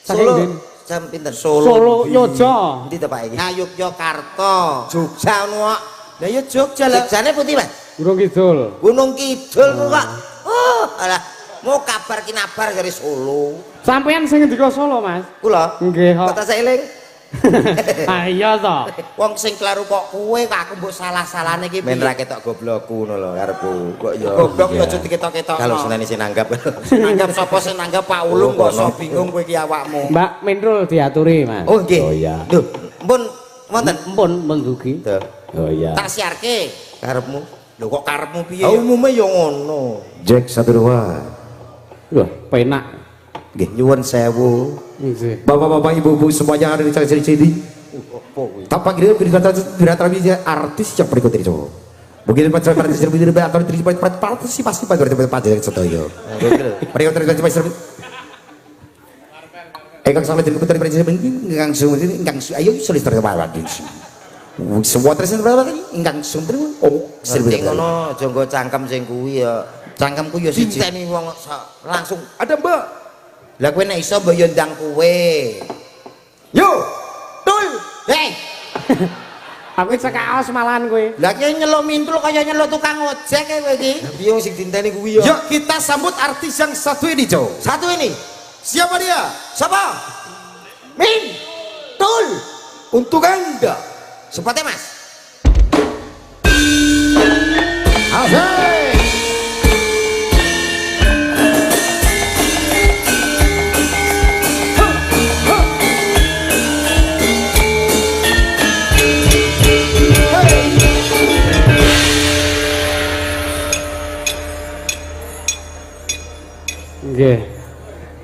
Saking Solo. din. Jam pinten? Solo Yojo. Endi to Pak iki? Nah Yogyakarta. Jogja ono kok. Lah ya Jogja lho. Jogjane pundi, Mas? Gunung Kidul. Gunung Kidul kok. Oh, alah. Mau kabar kinabar dari Solo. Sampeyan sing ngendika Solo, Mas? Kula. Nggih, kok. Kok tak eling. Ah iya to. Wong sing kleru kok kowe kok aku mbok salah-salahne iki Men ra piye? ketok goblokku ngono lho karepku. Kok ya. Goblok ya aja diketok-ketok. Kalau seneni sing nanggap. nanggap sapa sing nanggap Pak Ulung kok iso bingung kowe iki awakmu. Mbak Minrul diaturi, Mas. Oh nggih. Oh iya. Lho, mpun wonten. Mpun dugi. Tuh, Oh iya. Tak siarke. karepmu. Lho kok karepmu piye? Umume ya ngono. Jack 1 2. Wah, penak. Nggih, nyuwun sewu. Nggih. Bapak-bapak, ibu-ibu semuanya ada di sini. Tanpa kira berita artis yang berikut ini coba. Mungkin partisipasi atau partisipasi pada pelajaran sedoyo. Mereka terjadi Engkang sampai dari putri presiden engkang sumber ini engkang ayo solicitor lagi. Semua terus berapa lagi? Engkang sumber oh Sing ngono aja nggo cangkem sing kuwi ya. Cangkemku ya siji. Dinteni wong langsung ada Mbak. Lah kowe nek iso mbok yo ndang kowe. Yo, tul. Hei, Aku cekaos malahan kowe. lah ki nyeluk mintul kaya nyeluk tukang ojek kowe iki. Piye wong sing dinteni kuwi ya? Yuk kita sambut artis yang satu ini, Cok. Satu ini. Siapa dia? Siapa? Min, tul. Untuk Anda. Sepatnya Mas. Asik. Nggih.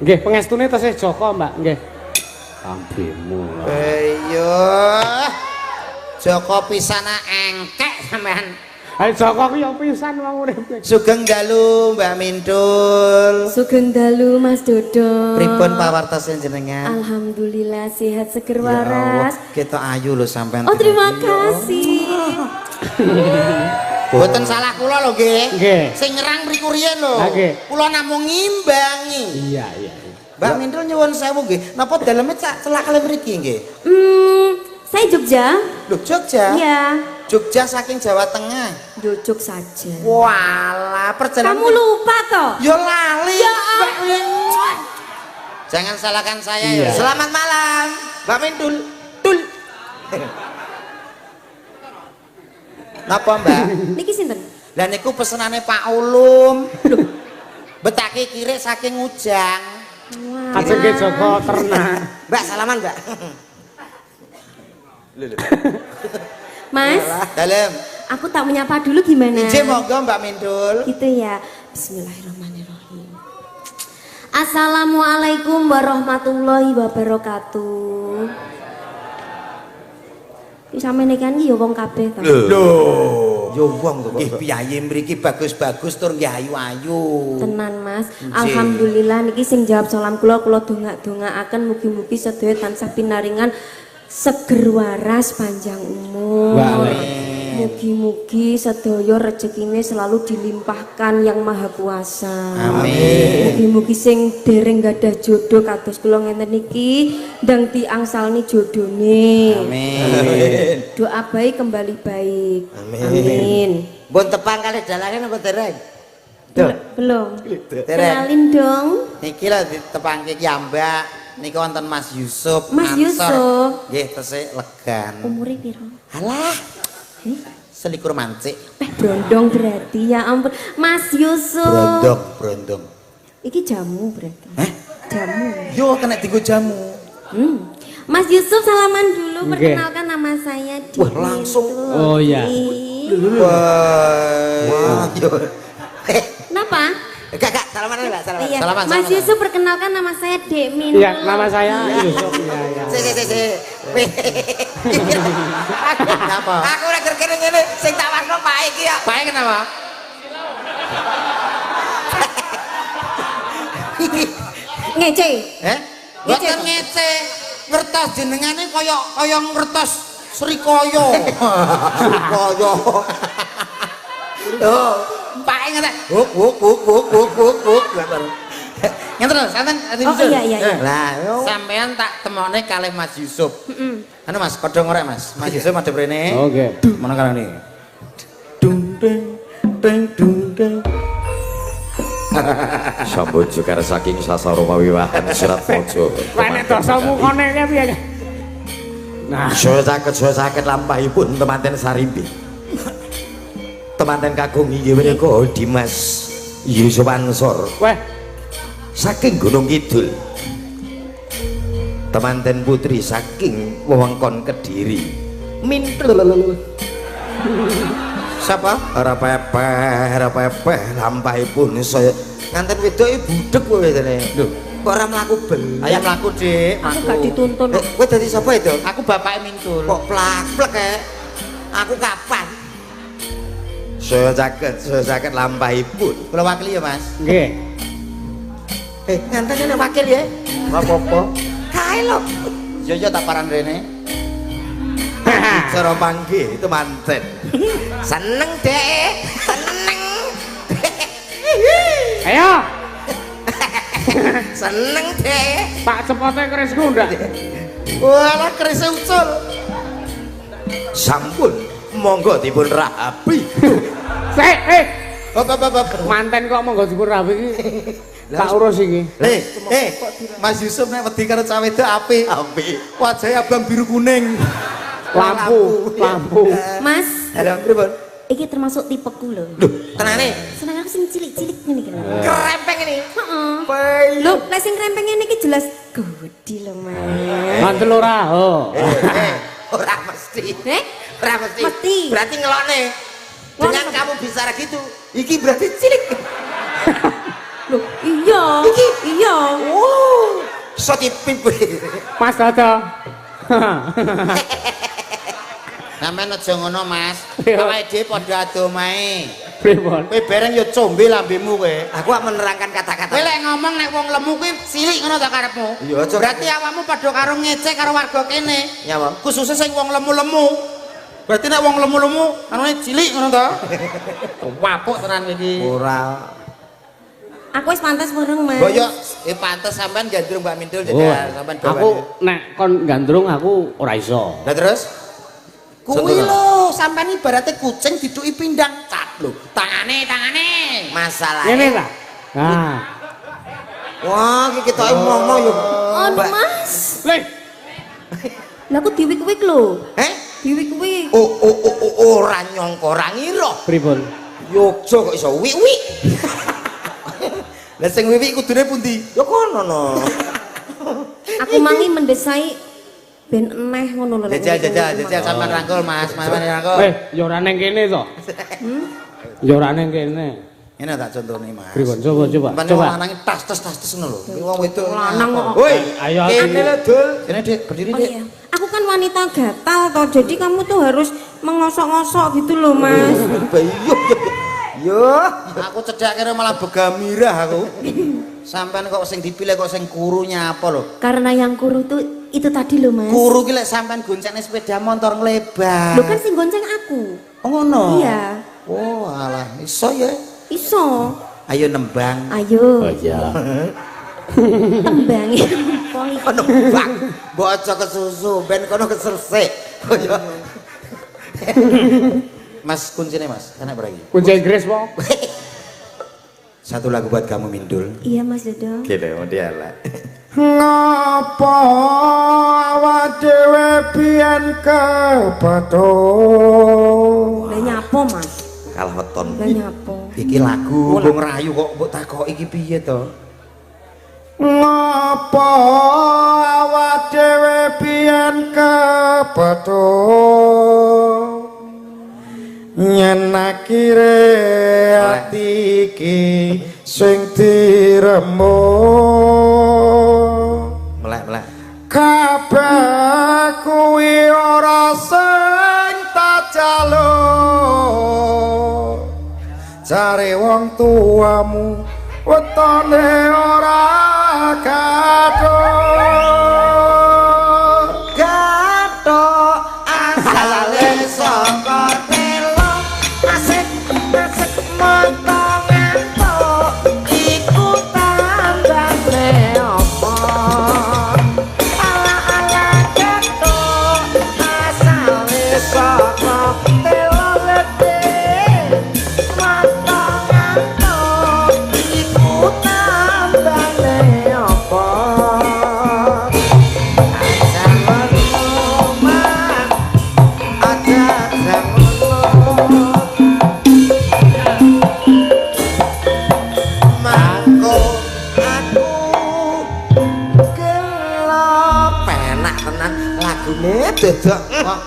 Nggih, pengestune tesih Joko, Mbak. Nggih. Ambimu. Ayo. Joko pisana engkek sampean. Ayo Joko ku ya pisan wong urip. Sugeng dalu Mbak Mintul. Sugeng dalu Mas Dodo. Pripun pawartos jenengan? Alhamdulillah sehat seger Ya Allah, waras. kita ayu lho sampean. Oh terima kasih. Boten salah kula lho nggih. Nggih. Sing nyerang mriku riyen lho. Ha, nggih. Kula namung ngimbangi. Iya, iya. Mbak Mintul nyuwun sewu nggih. Napa daleme celak kali mriki nggih? Saya Jogja. Lho Jogja? Iya. Jogja saking Jawa Tengah. Jujug saja. Walah, perjalanan. Kamu lupa toh? Yo lali. Ya Mbak Mintul. Jangan salahkan saya ya. Iya. Selamat malam, Mbak Mintul. Tul. Napa Mbak? Niki sinten? Lah niku pesenane Pak Ulum. Betake kirik saking Ujang. Ajeng ke Joko ternak. Mbak salaman, Mbak. Mas, Dalem. aku tak menyapa dulu gimana? Ije monggo Mbak Mintul. Gitu ya. Bismillahirrahmanirrahim. Assalamualaikum warahmatullahi wabarakatuh. Ki sampeyan iki kan ya wong kabeh to. Yo wong to. Nggih piye mriki bagus-bagus tur nggih ayu-ayu. Tenan Mas. Alhamdulillah niki sing jawab salam kula dongak-dongakaken mugi-mugi sedaya tansah pinaringan seger waras panjang umur. Mugi-mugi sedaya rezekine selalu dilimpahkan yang maha kuasa. Amin. Mugi-mugi sing dereng gadah jodoh kados kula ngenten iki ndang diangsalni jodone. Amin. Doa baik kembali baik. Amin. Amin. Mbon tepang kali dalane apa dereng? Belum. Dereng. Kenalin dong. Niki lho ditepangke ki Mbak. Niki wonten Mas Yusuf. Mas Ansor. Yusuf. Nggih tesih legan. Umure piro? Alah. Selikur mancik. Brondong berarti ya ampun. Mas Yusuf. Brondong. Iki jamu berarti. Hah? Jamu. Yo kena dienggo jamu. Mas Yusuf salaman dulu. Oke. Perkenalkan nama saya Dini. Wah, langsung. Oh, iya. Wah. Yo. Kenapa? Gak salaman aja, Mbak, salaman. Iya. Salaman, Mas salaman. Yusuf perkenalkan nama saya Demin. Iya, nama saya Yusuf. Iya, iya. Si. Kenapa? Aku ora gerkene ngene sing tak wasno Pak iki ya. Pae kenapa? Ngece. Boten ngece. Ngertos jenengane kaya ngertos Srikaya. Srikaya. Oh, pae ngene. Huk. Ngenten lho, sampean Oh iya. Lah, sampean tak temone kalih Mas Yusuf. Anu Mas, kodho ngorek Mas. Mas Yusuf madhep rene. Oke. Mana karo ini? Dung deng. Sambut juga saking sasaro mawiwahan serat pojo. Nek dosamu kene ki piye? Nah, Saya sakit lampahipun temanten Sarimbi. Temanten kagung inggih menika Dimas Yusuf Ansor weh, saking Gunung Kidul. Temanten putri saking wewengkon Kediri. Mintul. Siapa? Ora pepeh lampahipun saya nganten wedoke budhek kowe wedene. Lho, kok ora mlaku bel. Ayo mlaku, Dik. Aku gak dituntun. Kowe dadi sapa itu? Aku bapake Mintul. Kok plak-plek Aku kapan? Saya sakit lampahipun. Kula wakili ya, Mas. nggih. Nganten ana wakil ya. Ora apa-apa. Kae lho. Yo tak paran rene. Cara panggih itu manten. Seneng dek, seneng. Ayo, Seneng dek. Pak cepote kerisku ndak? Wah, kerise ucul. Sampun, monggo dipun rahapi. Sik, manten kok monggo dipun rapi iki. Tak urus iki. Mas Yusuf nek wedi karo cah wedok apik. Wajahe abang biru kuning. Lampu. Mas, Halo, pripun? iki termasuk tipeku lho. Tenane. Seneng aku sing cilik-cilik ngene iki lho. Krempeng ini. Heeh. Lho, lek sing krempeng ngene iki jelas gede lho, Mas. Mantel ora. Ora mesti. Ora mesti. Mesti. Berarti ngelone. Dengan kamu bicara gitu, iki berarti cilik. Loh, iya. Iya. Wow. So dipimpin. Mas Dodo. Sampeyan aja ngono, Mas. Awake dhewe padha adomae. Pripun? Kowe bareng ya combe lambemu kowe. Aku menerangkan kata-kata. Kowe lek ngomong nek wong lemu kuwi cilik ngono ta karepmu? Iya, aja. Berarti awakmu padha karo ngecek karo warga kene. Nyapa? Khususnya sing wong lemu-lemu. Berarti nek wong lemu-lemu anune cilik ngono ta? Wapuk tenan iki. Ora. Aku wis pantes bareng, Mas. Boyo, pantes sampean gandrung Mbak Mindul jajal sampean Aku nek kon gandrung aku ora iso. Lah terus? Kuwi lho, sampean ibaratnya kucing diduki pindang. Cak lho, tangane. Masalah. Ngene ta? Nah. Wah, iki ketoke momo yo. Aduh, Mas. Leh. Lah aku diwik-wik lho. Diwik-wik. Ora nyangka, ora ngira. Pripun? Yogja kok iso wik-wik. Lah sing wiwik kudune pundi? Ya kono no. Aku mangi mendesai ben eneh ngono lho. Jajal sampean rangkul Mas, sampean rangkul. Ya ora neng kene to. Ya ora neng kene. Ngene tak contone Mas. Pripun? Coba. Coba lanange tas ngono lho. Iki wong wedok Lanang kok. Woi, Ayo. kene lho, Dul. Kene Dik, berdiri Oh Dik. iya. Aku kan wanita gatal toh, jadi kamu tuh harus mengosok-ngosok gitu loh, Mas. Yo, Aku cedak kira malah begamirah aku. Sampean kok sing dipilih kok sing kuru nyapa lho. Karena yang kuru tuh itu tadi loh, Mas. Kuru ki lek sampean goncengne sepeda motor nglebar. Lo kan sing gonceng aku. Oh ngono. Iya. Oh alah, iso ya. Iso. Ayo nembang. Ayo. iya. Tembangi. kono bang, bocah kesusu, ben kono kesersek. Mas kuncinya Mas, enak beragi. Kunci Inggris po. Satu lagu buat kamu Mindul. Iya, Mas Dodo. Gini mau dia lah. Ngapa awak dhewe pian kepethuk Lah nyapo, Mas. Kalah weton. Lah nyapo. Iki lagu mbok ngerayu kok mbok takok iki piye to? Ngapa awak dhewe pian kepethuk yen akhire ati iki sing diremuk Melek. kabeh kuwi ora sing tak jaluk jare wong tuamu wetone ora Gatok asale saka telo asik montongan tok iku tambane apa ala gatok asale saka telo lete montongan tok iku tambane apa Dedok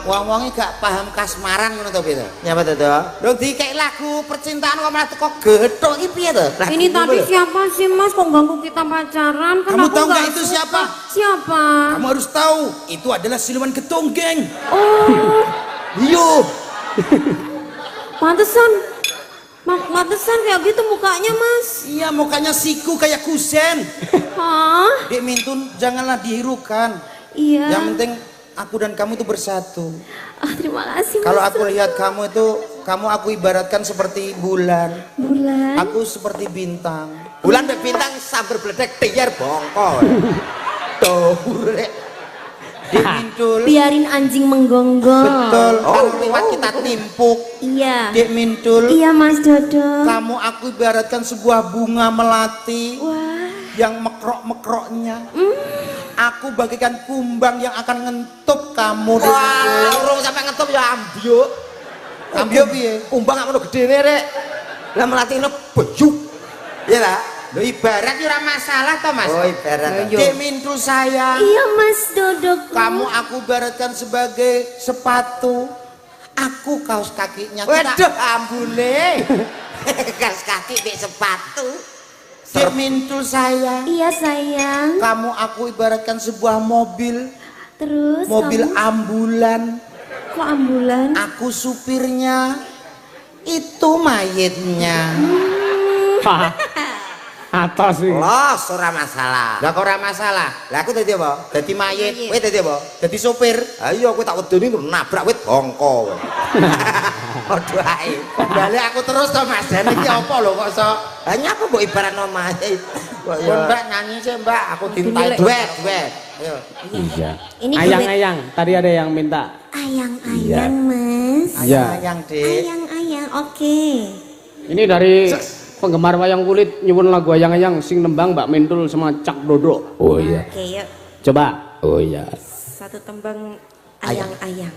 wong-wonge gak paham kasmaran ngono to piye to? Nyapa Dodo? Lho dikek lagu percintaan kok malah teko gethuk iki piye to? Ini tadi siapa sih, Mas? Kok ganggu kita pacaran? Kan Kamu aku tahu nggak nggak itu suka. siapa? Siapa? Kamu harus tahu, itu adalah siluman ketonggeng. Oh, Iyo. pantesan. Pantesan kayak gitu mukanya, Mas. Iya, mukanya siku kayak kusen. Hah? Dek Mintun, janganlah dihirukan. Iya. Yang penting aku dan kamu itu bersatu. Ah, terima kasih, Mas. Kalau aku lihat kamu itu, kamu aku ibaratkan seperti bulan. Bulan. Aku seperti bintang. Bulan mbek bintang sambar bledek tiyar bongko. Tuh, rek. Dik Mintul. Biarin anjing menggonggong. Betul, kan lewat kita timpuk. Iya. Dik Mintul. Iya Mas Dodo. Kamu aku ibaratkan sebuah bunga melati. Wah. Yang mekrok-mekroknya. Aku bagikan kumbang yang akan ngentup kamu. Wah, urung sampai ngetup ya ambyuk. Ambyuk piye? Kumbang gak ngono gedene rek. Lah melatine bejuk. Iya lah. Lho ibarat ora masalah toh Mas. Oh, ibarat. Dik Mintul sayang. Iya Mas Dodo. Kamu aku ibaratkan sebagai sepatu. Aku kaos kakinya. Waduh, ambune. Kaos kaki mek sepatu. Dik Mintul sayang. Iya sayang. Kamu aku ibaratkan sebuah mobil. Terus Mobil kamu? ambulan. Kok ambulan? Aku supirnya. Itu mayitnya. Atas sih. Los ora masalah. Lah kok ora masalah. Lah aku dadi apa? Dadi mayit. Kowe dadi apa? Dadi sopir. Ayo aku tak wedoni nabrak wit bongko. Aduh ae. Balik aku terus toh Mas. Dan iki apa lho kok sok. Hanya apa mbok ibarat omahe. Kok Pun Mbak nyanyi sih Mbak. Aku dintai duet. Ayo. Iya. Ini Ayang-ayang, tadi ada yang minta. Ayang-ayang Mas. Iya. Ayang Dik. Ayang-ayang, oke. Ini dari penggemar wayang kulit nyuwun lagu ayang-ayang sing nembang Mbak Mintul sama Cak Dodo. Oh iya. Oke yuk. Coba. Oh iya. Satu tembang ayang-ayang.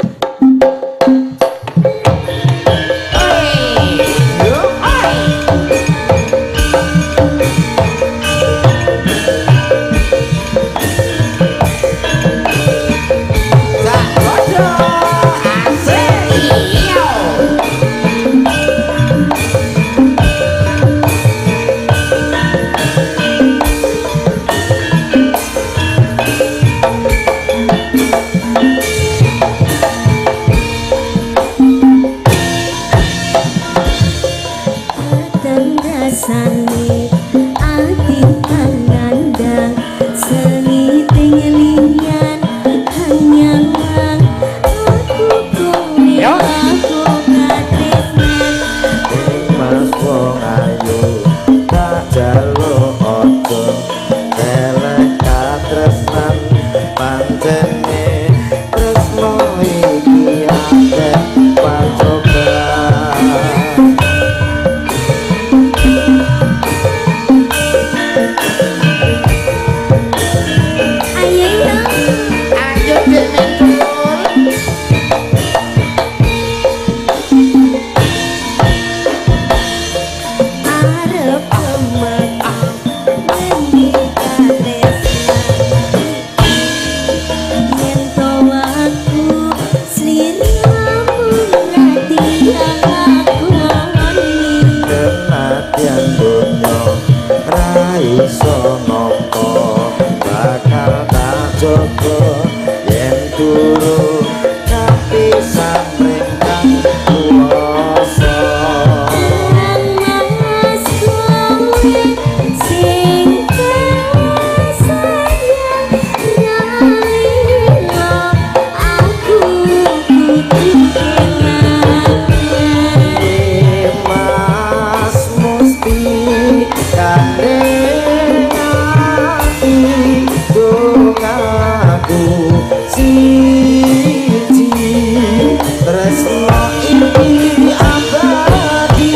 Sani ati panandang seni tinggian hanya aku kowe aku katresnan Mas wong ayu tak jaluk ojo elek katresnan pancene tresno iki akeh pacoban. Ayo Dik Mintul. arep kemekan ngendi katresnan yen to aku sliramu ngati aku Kenatian dunya ra iso nampa bakal tak jaga yen turu kapisan ringkang kuwasa. Mas kowe sing sayang nalika aku kudu kelangan. Mas musti kandeng ati dongaku siji tresno iki abadi.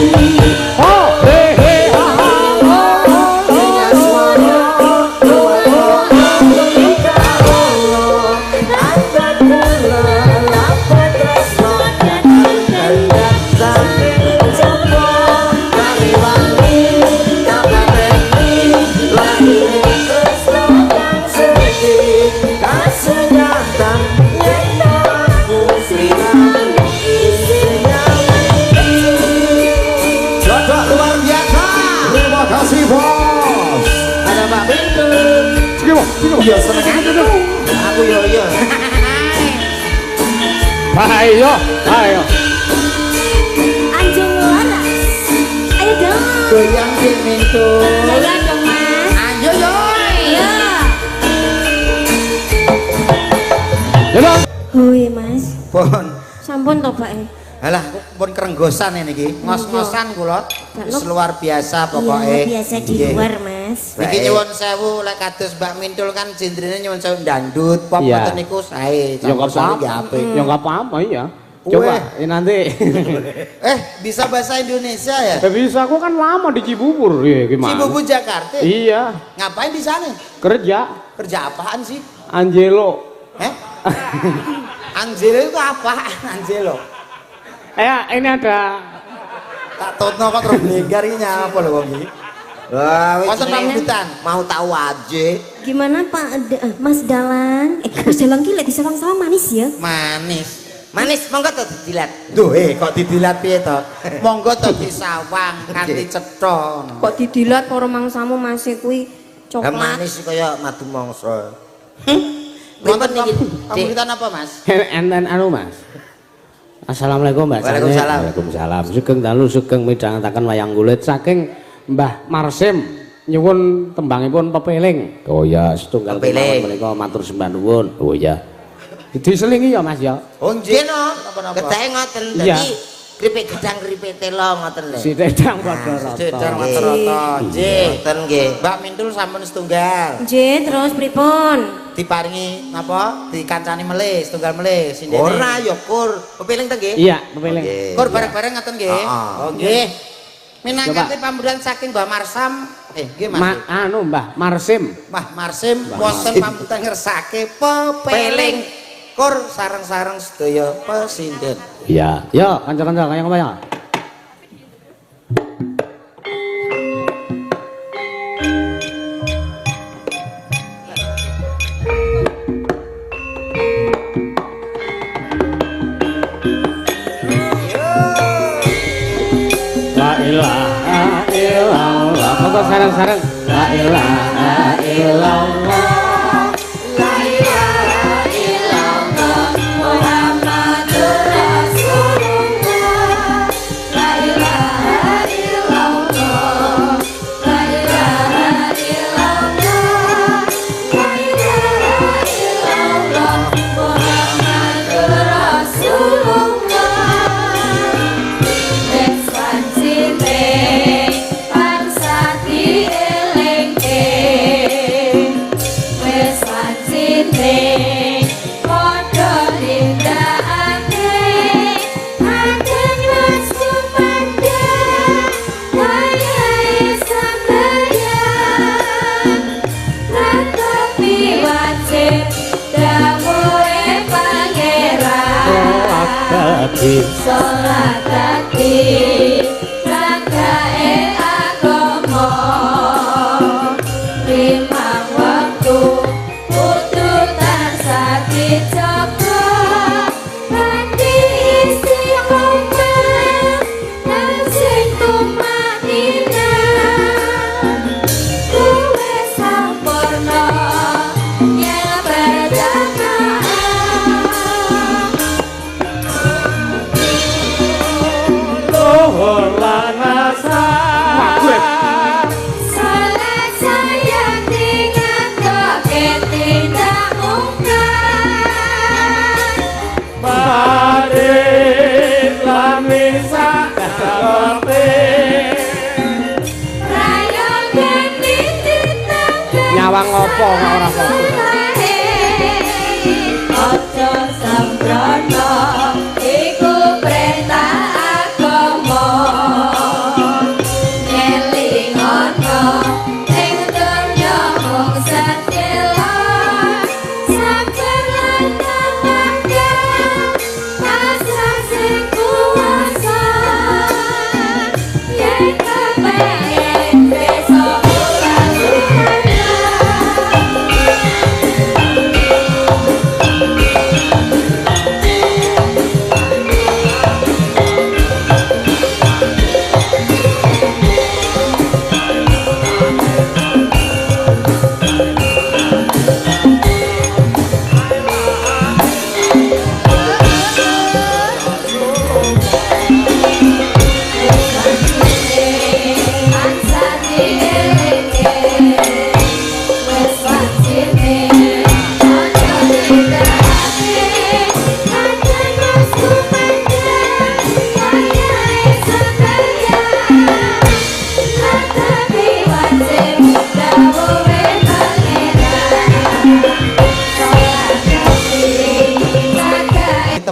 Oh, he he ha ha. Dodok luar biasa. Terima kasih bos. Ada Mbak Mintul. Sini bos, sini bos. Ya seneng aja tuh. Aku yo. Ayo, ayo. Anjung waras. Ayo dong. Goyang Dik Mintul. Ayo dong Mas. Ayo yo. Ayo. Jalan. Hoi Mas. Pun. Sampun to Pak. Halah pun kerenggosan ini iki. Ngos-ngosan kula. Wis luar biasa Iya pokoknya. biasa di Nggih. luar Mas. Mas. Iki nyuwun sewu lek kados Mbak Mintul kan jendrane nyuwun sewu dangdut pop ngoten niku sae. Ya enggak apa-apa. Ya enggak apa-apa ya. Coba nanti. Bisa bahasa Indonesia ya? Bisa, aku kan lama di Cibubur. Ya, gimana? Cibubur Jakarta? Iya. Ngapain di sana? Kerja. Kerja apaan sih? Angelo. Angelo itu apaan? Angelo? Ini ada. Tak totno kok terus blegar iki nyapa lho wong iki. Wah, wonten pambutan. Mau tahu aja. Gimana Pak Mas Dalang? Mas Dalang ki lek disawang-sawang manis ya? Manis. Manis, monggo to didilat. Duh, kok didilat piye to? Monggo to disawang kanthi cetha. Kok didilat para mangsamu masih kuwi coklat. Manis kaya madu mangsa. Wonten pambutan apa, Mas? Enten anu, Mas. Assalamualaikum Mbak. Waalaikumsalam. Waalaikumsalam. Sugeng dalu sugeng midhangetaken wayang kulit saking Mbah Marsim nyuwun tembangipun pepeling. Oh ya, setunggal kemawon menika matur sembah nuwun. Oh ya. Diselingi ya Mas ya. Oh nggih no. Kedahe ngoten. Dadi kripik gedang kripik telo ngoten lho. Sidedang padha rata. Sidedang padha rata. Nggih, ngoten nggih. Mbak Mintul sampun setunggal. Nggih, terus pripun? Diparingi napa? Dikancani melih, setunggal melih sindene. Ora ya Kur, pepeling ta nggih? Iya, pepeling. Kur bareng-bareng ngoten nggih. Oh nggih. Minangkati pambutan saking Mbah Marsam, nggih Mas. Mbah Marsim. Mbah Marsim wonten pambutan ngersake pepeling. Kur sareng-sareng sedaya pesinden. Iya, yo kanca-kanca kaya apa ya? La ilaha illallah. Monggo sareng-sareng. La ilaha illallah. Salat dadi ragae agama limang waktu kudu tansah dijaga kanthi istiqomah lan sing tumanina kuwi sampurna yen berjamaah. Nyawang apa ora apa. Aja sembrono iku perintah agama. Ngelingono ing donya mung sedhela sabar lan tamakal asal sing kuwasa yen kepengin besok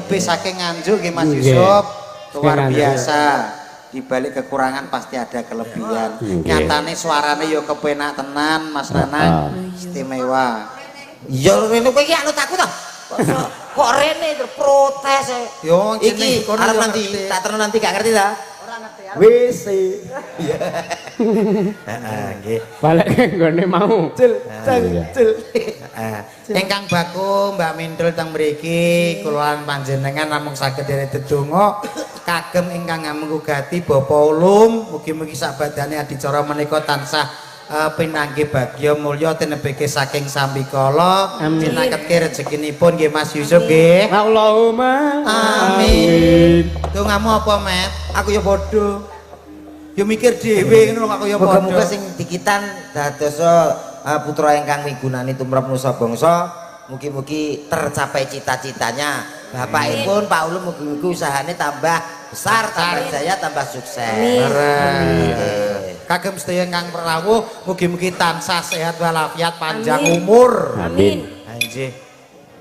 lebih saking Nganjuk nggih Mas Nggih. Yusuf. Luar Saking Nganjuk. biasa. Di balik kekurangan pasti ada kelebihan. Nyatane suarane yo kepenak tenan Mas Nanang. Istimewa. Ya rene kowe iki anut aku to. Kok rene terprotes e. Yo Iki kono arep yo nanti ngerti. tak terus nanti gak ngerti ta? WC. Heeh, nggih. Balik nggone mau. Cil, cil. Ingkang baku Mbak Mindul teng mriki kula panjenengan namung saged dherek dedonga kagem ingkang ngamugati Bapak Ulum mugi-mugi sabadane adicara menika tansah pinanggih bagya mulya tinebeke saking sambikala cinaketke rezekinipun nggih Mas Yusuf nggih. Allahumma Amin. Dongamu apa, Met? Aku ya padha. Yo mikir dhewe ngono aku ya Muga-muga padha. sing dikitan dadosa putra ingkang migunani tumrap nusa bangsa, mugi-mugi tercapai cita-citanya. Bapakipun Pak Ulum mugi-mugi usahane tambah besar, tambah jaya, tambah sukses. Kagem sedaya ingkang rawuh mugi-mugi tansah sehat walafiat panjang umur. Amin. Nggih.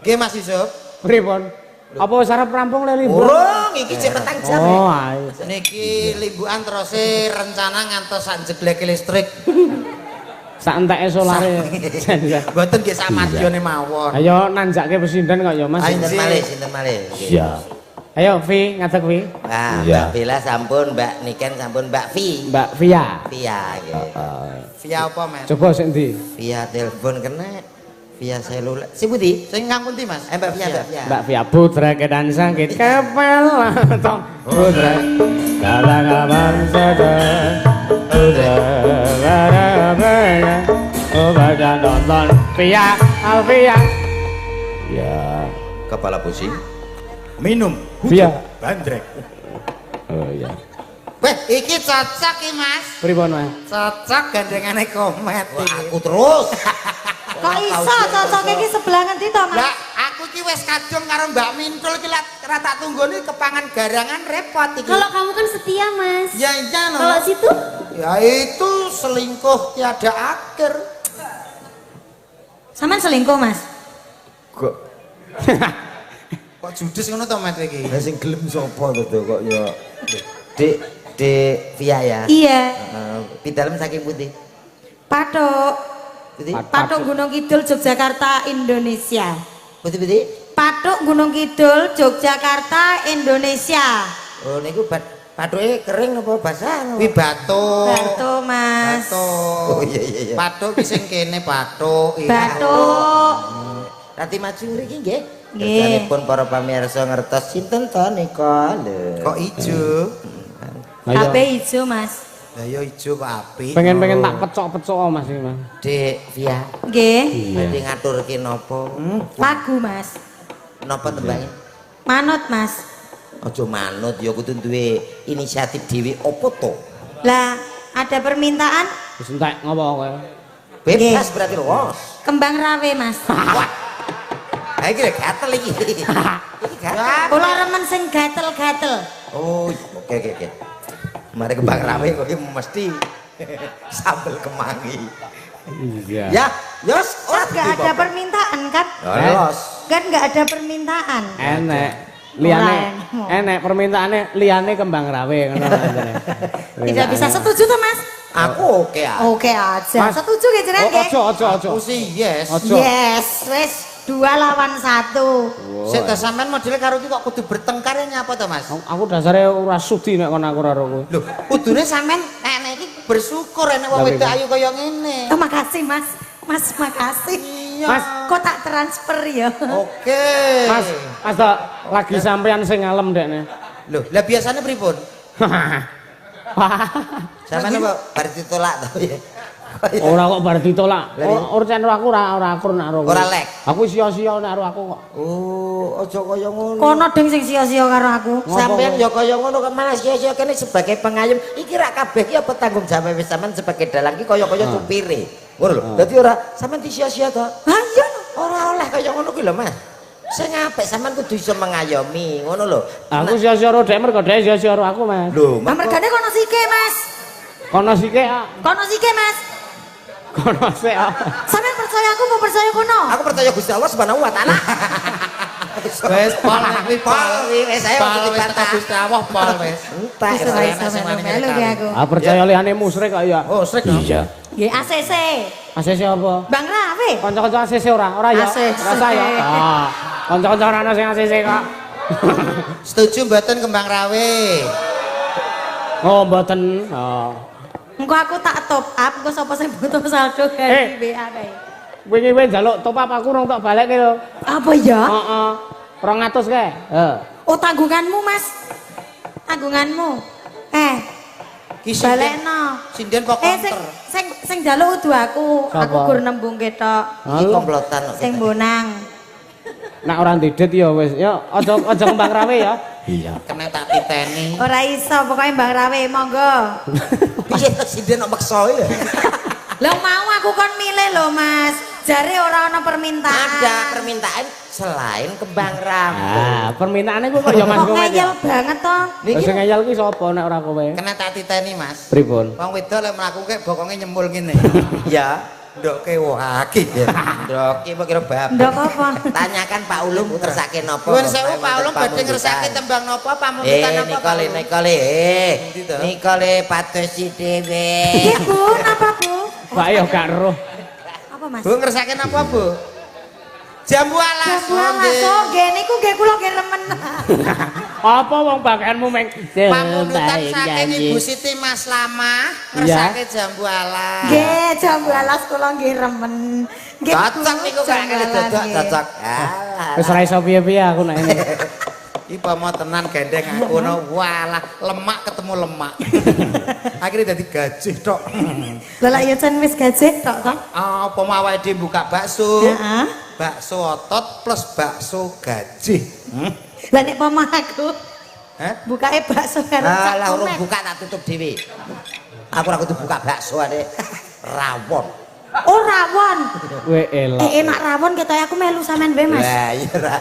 Nggih Mas Yusuf. Pripun? Apa wis arep rampung le limbur? Urung iki cek petang jam. Oh, ayo. Niki limbukan terus rencana ngantos sak jeglek listrik. Sak enteke solare. Mboten nggih sak madyane mawon. Ayo nanjake pesinden kok ya Mas. Sinten malih, sinten malih. Siap. Ayo Vi, ngadeg Vi. Nah, Iya. Mbak Bella sampun, Mbak Niken sampun, Mbak Vi. Mbak Via. Via nggih. Via apa, Met? Coba sing ndi? Via telepon kena, via seluler. Si Budi? Sing kang pundi, Mas? Mbak Via, Mbak Via. Mbak Via putra kedan sangkit kepel tong putra kalangan saja putra barabaya obadan nonton Via Alvia ya Kepala pusing. Minum. Via Bandrek. oh iya Weh, iki cocok iki, Mas. pripun Mas Cocok gandengane komet iki. Aku terus. Kok iso cocoke iki sebelah ngendi to, Mas? Lah, aku iki wis kadung karo Mbak Mintul iki ra tak tunggoni kepangan garangan repot iki. Kalau kamu kan setia, Mas. Ya iya no. Kalau situ Ya itu selingkuh tiada akhir. Sampeyan selingkuh, Mas? Kok Kok judes ngono to, Met iki? lah sing gelem sapa to kok ya. Dek Via ya. Iya. Pidalem saking putih. Patok. Putih. Patok Gunung Kidul Yogyakarta Indonesia. Putih. Patok Gunung Kidul Yogyakarta Indonesia. Oh niku patuke kering apa basah? Wi batuk. Batuk, Mas. Batuk. Oh iya. Batuk ki sing kene batuk. Iya. Batuk. Rati maju mriki nggih. Nggih. Kersanipun para pamirsa ngertos sinten to nika lho. Kok ijo? HP ijo, Mas. Lah ya ijo kok apik. pengen tak pecok-pecok Mas iki Mas Dek Via. Nggih. Badhe ngaturke napa? Lagu, Mas. Napa tembangnya? Manut, Mas. Aja manut ya kudu duwe inisiatif dhewe apa to? Lah, ada permintaan wis entek ngopo kowe Bebas berarti lho. kembang rawe, Mas. Ha iki lho gatel iki. Iki gatel. Kula remen sing gatel-gatel. Oh, oke. Mari kembang rawe kok iki mesti sambel kemangi. iya Ya, yos, Kan nggak ada permintaan kan? Los. Kan nggak ada permintaan. enek liane Ora enek permintaane liane kembang rawe ngono ngene. Tidak bisa setuju tuh, Mas? Aku oke ya. Oke aja. Mas. Setuju ya jenengan Oh, nggih? ojo Aku sih yes. Ojo. Yes, wes 2 lawan 1. Sik ta sampean modele karo iki kok kudu bertengkar ya nyapa to, Mas? Aku dasare ora sudi nek kon aku karo kowe. Lho, kudune sampean nek iki bersyukur nek wong wedok ayu kaya ngene. Oh, makasih, Mas. Mas, makasih. Iya. Mas. Kok tak transfer ya? Oke. Mas tak lagi sampean sing ngalem dekne. Lho, lah biasanya pripun? Sampeyan apa bar ditolak to ya? Ora kok bar ditolak. Urusan karo aku ora akur nek karo kowe. Ora lek. Aku sia-sia nek karo aku kok. Oh, aja kaya ngono. Kono ding sing sia-sia karo aku. Sampeyan ya kaya ngono kok malah sia-sia kene sebagai pengayom. Iki rak kabeh iki apa tanggung jawab wis sampean sebagai dalang iki kaya-kaya supire. Ngono lho. Dadi ora sampean disia-sia to. Ha iya. Ora oleh kaya ngono kuwi lho, Mas. Sing apik sampean kudu iso mengayomi, ngono lho. Aku sia-sia karo dhek mergo dhek sia-sia karo aku, Mas. Lho, Lah mergane kono sike, Mas. Kono sike Kono sike, Mas. kono sik. Sampeyan percaya aku mau percaya kono? aku percaya Gusti Allah Subhanahu wa taala. Wis pol kuwi pol wis ayo dibantah. Gusti Allah pol wis. Entek iso melu ki aku. Ah percaya liyane musrik kok ya. Oh, srik. Iya. Nggih ACC. ACC apa? Bang Rawe. Kanca-kanca ACC ora ya? ACC. Rasa ya. Ah. Kanca-kanca ana sing ACC kok. Setuju mboten Kembang Rawe? Oh, mboten. Oh. Engko aku tak top up, engko sapa sing butuh saldo gawe WA kae. Wingi wae njaluk top up aku rong tak balekke lho. Apa ya? Heeh. 200 kae. Heeh. Oh tanggunganmu Mas. Tanggunganmu. Ki balekno. Sinden kok Sing konter. sing njaluk udu aku. Sapa? Aku gur nembung ketok. Iki komplotan kok. Sing bonang. Nek ora didet ya wis. Ya aja Kembang Rawe ya. Iya. Kena tak titeni. Ora iso, pokoknya Mbak Rawe monggo. Piye to sinden kok maksa ya? Lah mau aku kon milih lho Mas. Jare ora ana permintaan. Ada permintaan selain kembang rambut. Ah, permintaane ku kok ya Mas kowe. Ngeyel banget to. Lah sing ngeyel ki sapa nek ora kowe? Kena tak titeni Mas. Pripun? Wong wedok lek mlakuke bokonge nyembul ngene. Ya, ndoke waki ya. Ndoke kok kira bab. Ndok apa? Tanyakan Pak Ulum ngersake napa. Nuwun sewu Pak Ulum badhe ngersake tembang napa pamundutan napa? Nikole padosi dhewe. Nggih Bu, napa Bu? Pak ya gak roh. Apa Mas? Bu ngersake napa Bu? Jambu alas. Langsung nggih niku nggih kula nggih remen. Apa wong bagianmu meng Pamundutan saking Ibu Siti Mas Lama ngersake jambu alas. Nggih, jambu alas kula nggih remen. Nggih. Cocok niku gak kene dodok cocok. Wis ora iso piye-piye aku nek ini. Iki pomo tenan gendeng aku no. Walah, lemak ketemu lemak. Akhirnya dadi gajih tok. Lah lak ya jan wis gajih tok to. Apa mau awake dhewe buka bakso? Heeh. Bakso otot plus bakso gajih. Lah nek pomah aku bukae bakso karo cak Lah urung komeng. buka tak tutup dhewe. Aku ora kudu buka bakso ade rawon. Oh rawon. Weh elok. Enak rawon ketoke aku melu sampean wae Mas. Lah iya ra.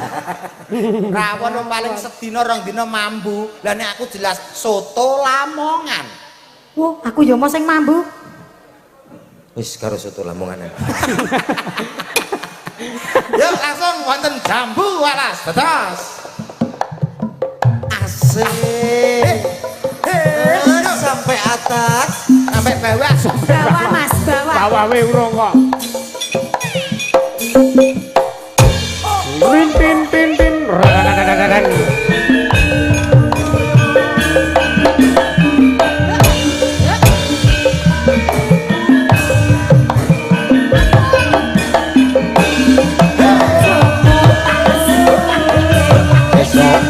Rawon wong paling sedina rong dina mambu. Lah nek aku jelas soto Lamongan. Wo, aku yo mau sing mambu. Wis karo soto Lamongan. Yuk langsung wonten jambu alas. Betos. Asik. Sampai atas. Sampai bawah. Bawah Mas, bawah. Bawah we urung kok. Rin tin tin tin.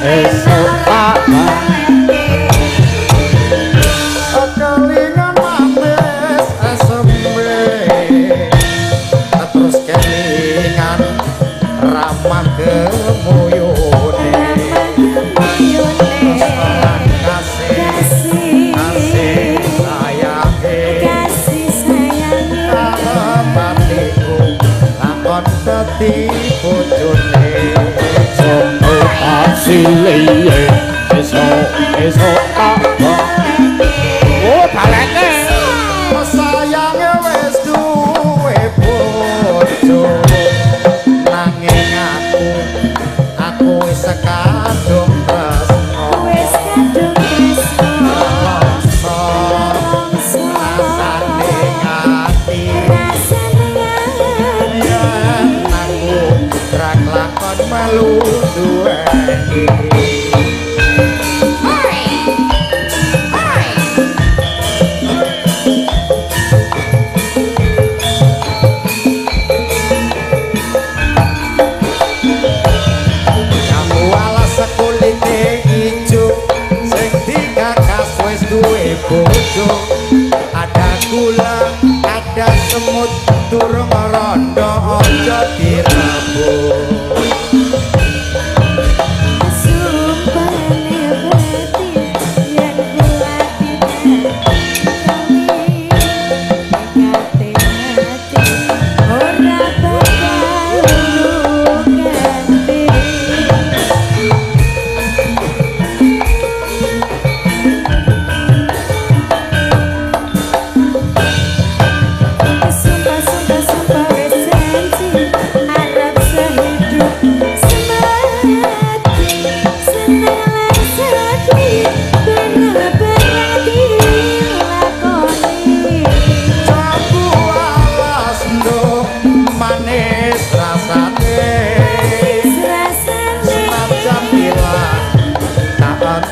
Esok apa? Kelingan mabes asembe. Terus kelingan ramah kemuyune. Kasih sayange. Alamatiku lakon dadi bojone. Asiliye esok apa? Oh, baleke. Sayange wis duwe bojo. Nanging aku wis kadung tresno. Rasane ati yen aku rak lakon melu duweni. Jambu alas sekulite ijo sing digagas wis duwe bojo. Ada gula, ada semut, durung rondo aja direbut.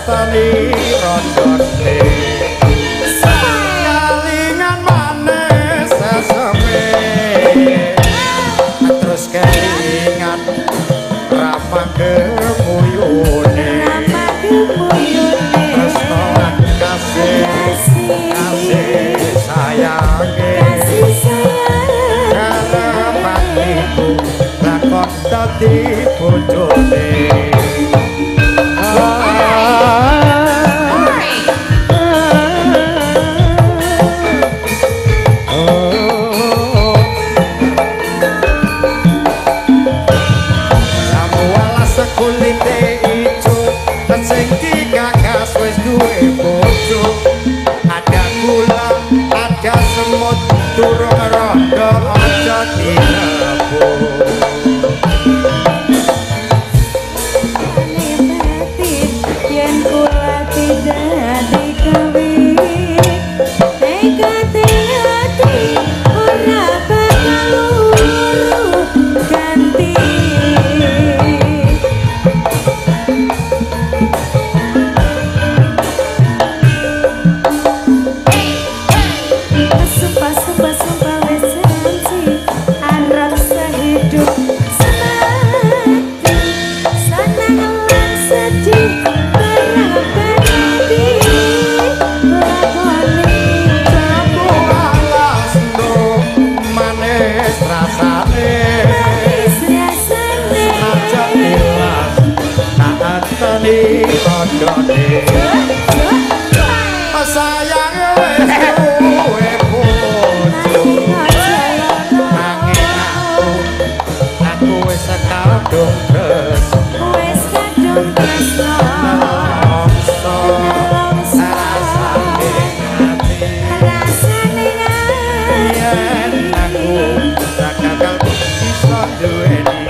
tani rondone kalingan manis sesame terus kelingan ramah kemuyune terus nolak kasih sayange harapanku lakon dadi bojone kulite ijo sing gagas wis duwe bojo ada gula ada semut durung rondo aja direbo yen kula tidak dikawi nekate ati ora bakal ganti. sayang wis bojo nanging aku wis kadung tresno rasane yen aku bakal bisa duweni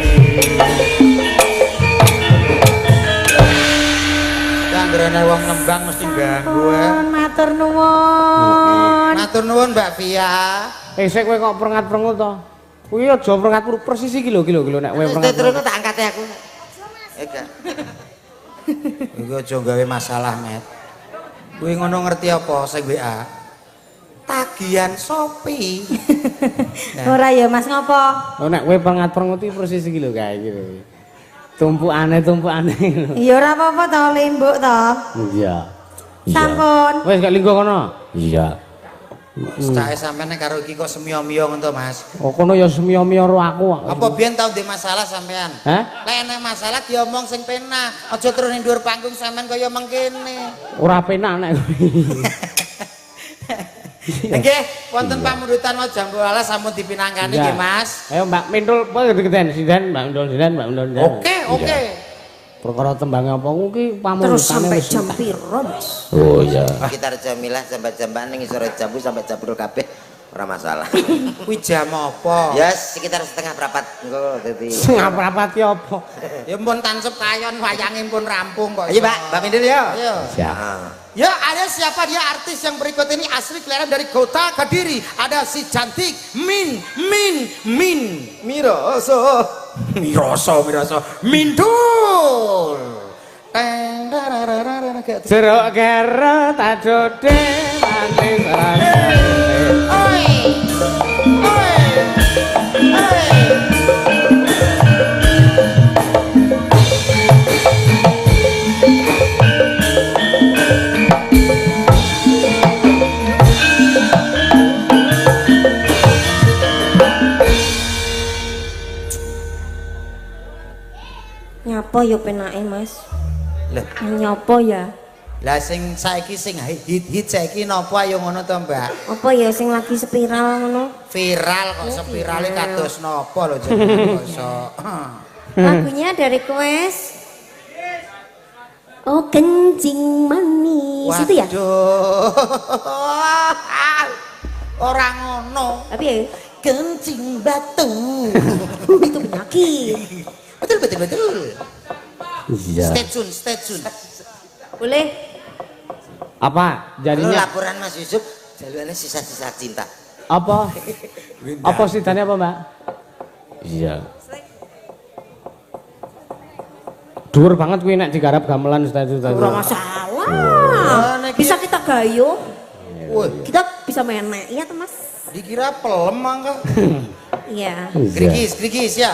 Rene wong nembang mesti ganggu matur nuwun. Matur nuwun Mbak Via. Sik kowe kok prengat-prengut to. Kuwi aja prengat persis iki lho nek kowe prengat. Terus tak angkate aku. Enggak. Iku aja gawe masalah, Met. Kuwi ngono ngerti apa sing WA? Tagihan Shopee. Ora ya Mas ngopo? Oh nek kowe prengat-prengut iki persis iki lho kae iki lho. Tumpukane. Ya ora apa-apa to, Limbuk to. Iya. Sampun. Wis gak linggo kono. Iya. Cake sampean karo iki kok semio-mio ngono to, Mas. Oh kono ya semio-mio karo aku. Apa biyen tau ndek masalah sampean? Hah? Lek enek masalah diomong sing penak. Aja terus ning dhuwur panggung sampean kaya mengkene. Ora penak nek kuwi. Nggih, wonten pamundutan mau jam 12 sampun dipinangkani nggih, Mas. Ayo Mbak Mindul keten sinden, Mbak Mindul. Oke. Perkara tembange apa kuwi pamundutane Terus sampai jam piro, Mas? Oh iya. Sekitar jamilah sambat-jamban ning sore jambu sampai jabul kabeh ora masalah. Kuwi jam apa? Ya sekitar setengah perapat engko dadi. Setengah perapat ki apa? Ya pun tansep kayon wayange pun rampung kok. Ayo Mbak Mindul ya. Ayo. Siap. Ya, ada siapa dia artis yang berikut ini asli kelahiran dari kota Kediri. Ada si cantik Min Miroso. Mindul. Jeruk kerot adode manis rasane. Oi. Nyapa ya penake, Mas? Lah, Nyapa ya? lah sing saiki sing hit saiki napa ayo ngono to, Mbak? Apa ya sing lagi spiral ngono? Viral kok spirale kados napa lho jenenge basa. Lagunya dari Request. Oh, kencing manis itu ya? Waduh. Ora ngono. Tapi ya Kencing batu. itu penyakit. Betul. Iya. Stay tune. Boleh? Apa Lalu jadinya? laporan Mas Yusuf jalurnya sisa-sisa cinta. Apa? Apa sidane apa, Mbak? Iya. Dhuwur banget kuwi nek digarap gamelan statu. Ora masalah. Wah, bisa kita gayung. Woi, Kita bisa menek, iya tuh Mas. dikira pelem mangga. Iya. Grigis ya.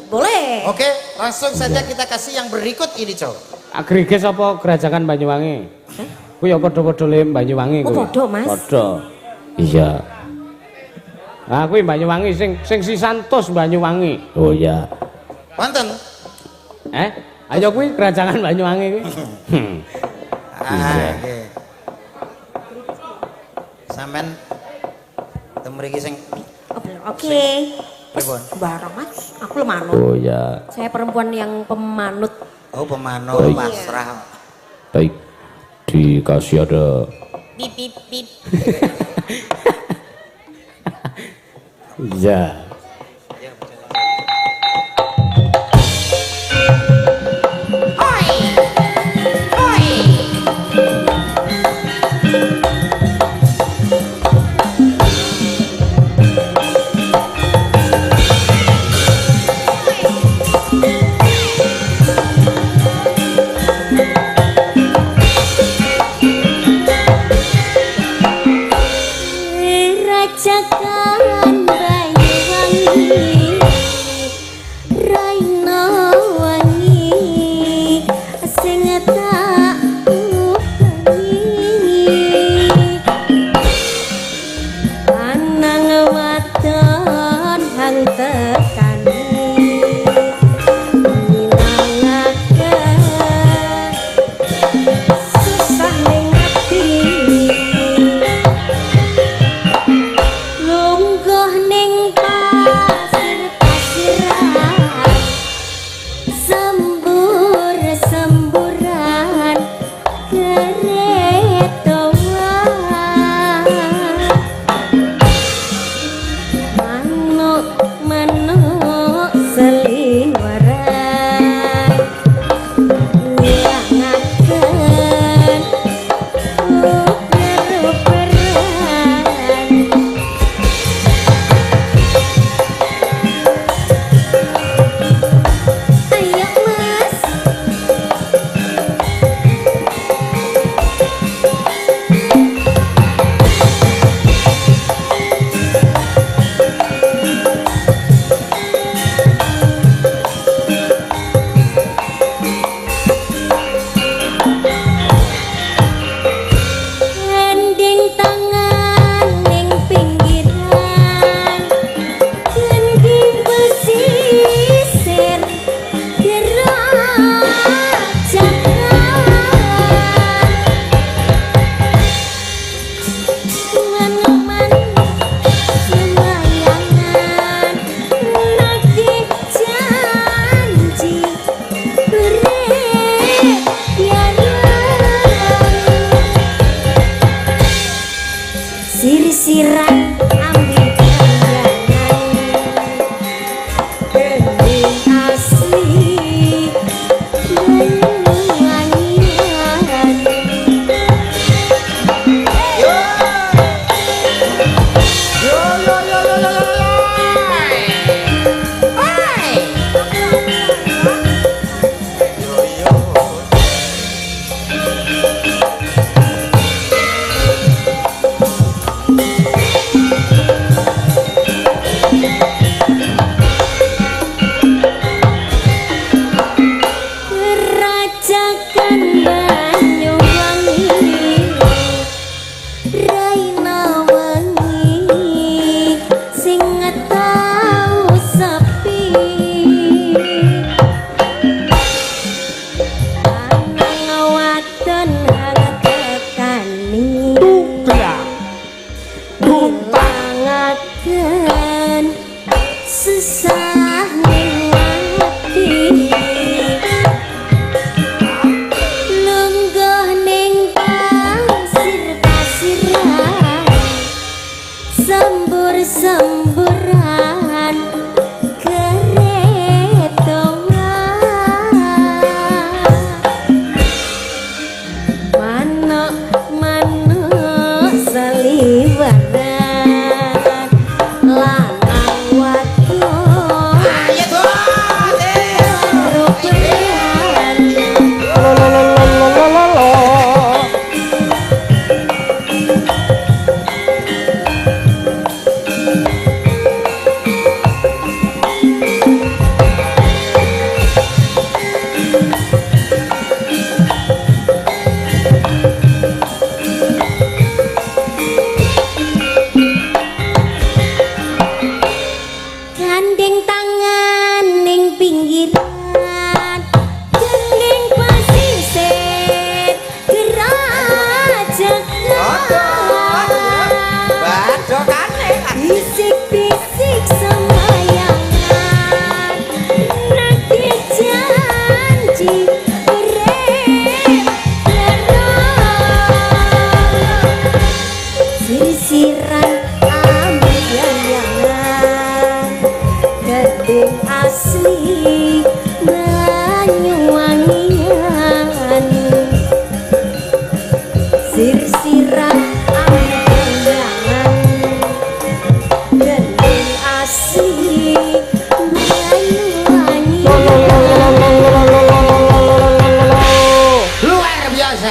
Boleh. Oke, langsung saja kita kasih yang berikut ini, Cok. Agrigis apa Gerajakan Banyuwangi? Kuwi ya padha-padha le Banyuwangi kuwi. Oh, padha, Mas. Padha. Iya. Ah kuwi Banyuwangi sing sisantos Banyuwangi. Oh iya. Wonten. Ayo kuwi Gerajakan Banyuwangi kuwi. Oke. Sampean temriki sing Oke. pripun? Barang Mas, aku lemanut. Oh ya. Saya perempuan yang pemanut. Oh, pemanut pasrah. Baik. Dikasih ada Bip bip bip. iya. Rajakan Banyuwangi, Raina wangi, sing tak ubengi. Anang wadon hang tekani, ngilangaken susah ning ati. Lungguh ning pasir-pasiran, sembur-semburan keretoan. Manuk-manuk seliweran, ngilangaken uber-uberan. Ayo Mas, ending tangan ning pinggiran, ending pesisir Gerajakan. Teman-teman semayangan, nagih janji berbiaran. Sir-siran ambil jangan, bening asli Banyuwangian. Rajakan Banyuwangi, Raina wangi, sing tau sepi. Anang wadon hang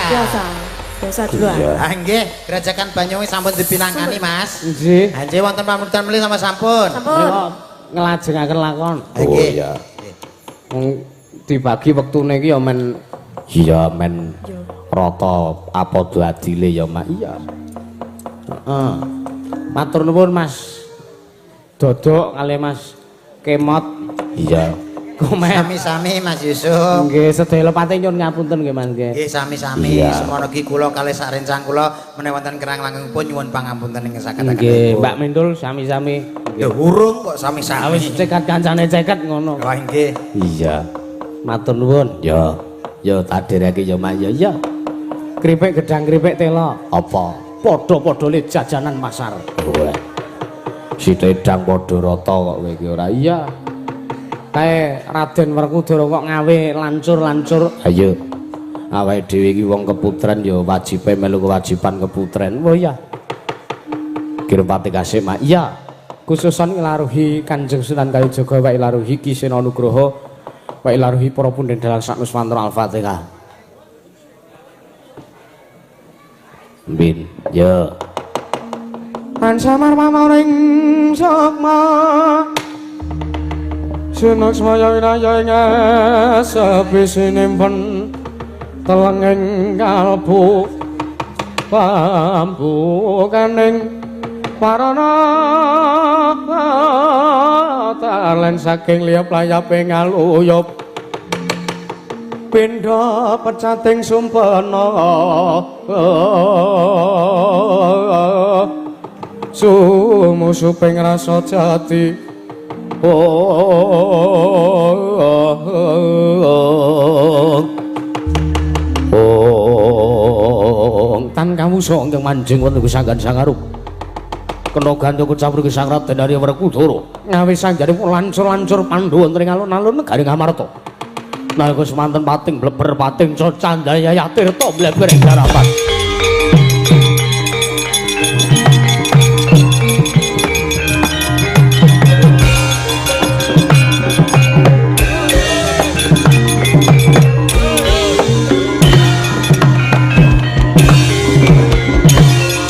Biasa dulu. Ah nggih, Gerajakan Banyuwangi sampun dipinangani, Mas. Nggih. Nggih wonten pamundutan meli sama sampun. Sampun. Ngelajengaken lakon. Oh iya. Dibagi wektune iki ya men rata apa adile ya Mak. Iya. Heeh. Matur nuwun Mas. Dodok kali Mas Kemot. Iya. Komen. Sami-sami Mas Yusuf. Nggih, sedaya pati nyuwun ngapunten nggih Mas nggih. Nggih sami-sami. Iya. Semono ki kula kalih sak rencang kula menawi wonten kerang langkung pun nyuwun pangapunten ing saged-saged. Nggih, Mbak Mindul sami-sami. Ya urung kok sami-sami. Wis cekat kancane ceket ngono. Wah nggih. Iya. Matur nuwun. Ya. Ya tadirake ya Mak ya. Kripik gedang kripik tela. Apa? Padha-padha le jajanan pasar. Wah. Sithedang padha rata kok kowe iki ora iya. Kae Raden Werkudara kok ngawe lancur-lancur. Ayo. Awake dhewe iki wong keputren ya wajibe melu kewajiban keputren. Oh iya. Kirpati kasih Mak. Iya. Khususan ilaruhi Kanjeng Sunan Kalijaga wa ilaruhi Ki Sena Nugroho wa ilaruhi para punden dalang sak Nuswantara Al-Fatihah. Bin, ya. Ansamar pamaring sukma Sinuk semaya winaya ing sepi sinimpen telenging kalbu pambukaning parana talen saking liap layape ngaluyup pindha pecating sumpena sumusuping rasa jati tan kawusa ingkang manjing wonten Sanggan Sangarup kena gantung kecampur kesangrat dari Werkudara ngawi sanjaripun lancur-lancur pandhu wonten ing alun-alun negari Ngamarta nalika semanten pating bleber pating candaya yatirta bleber ing garapan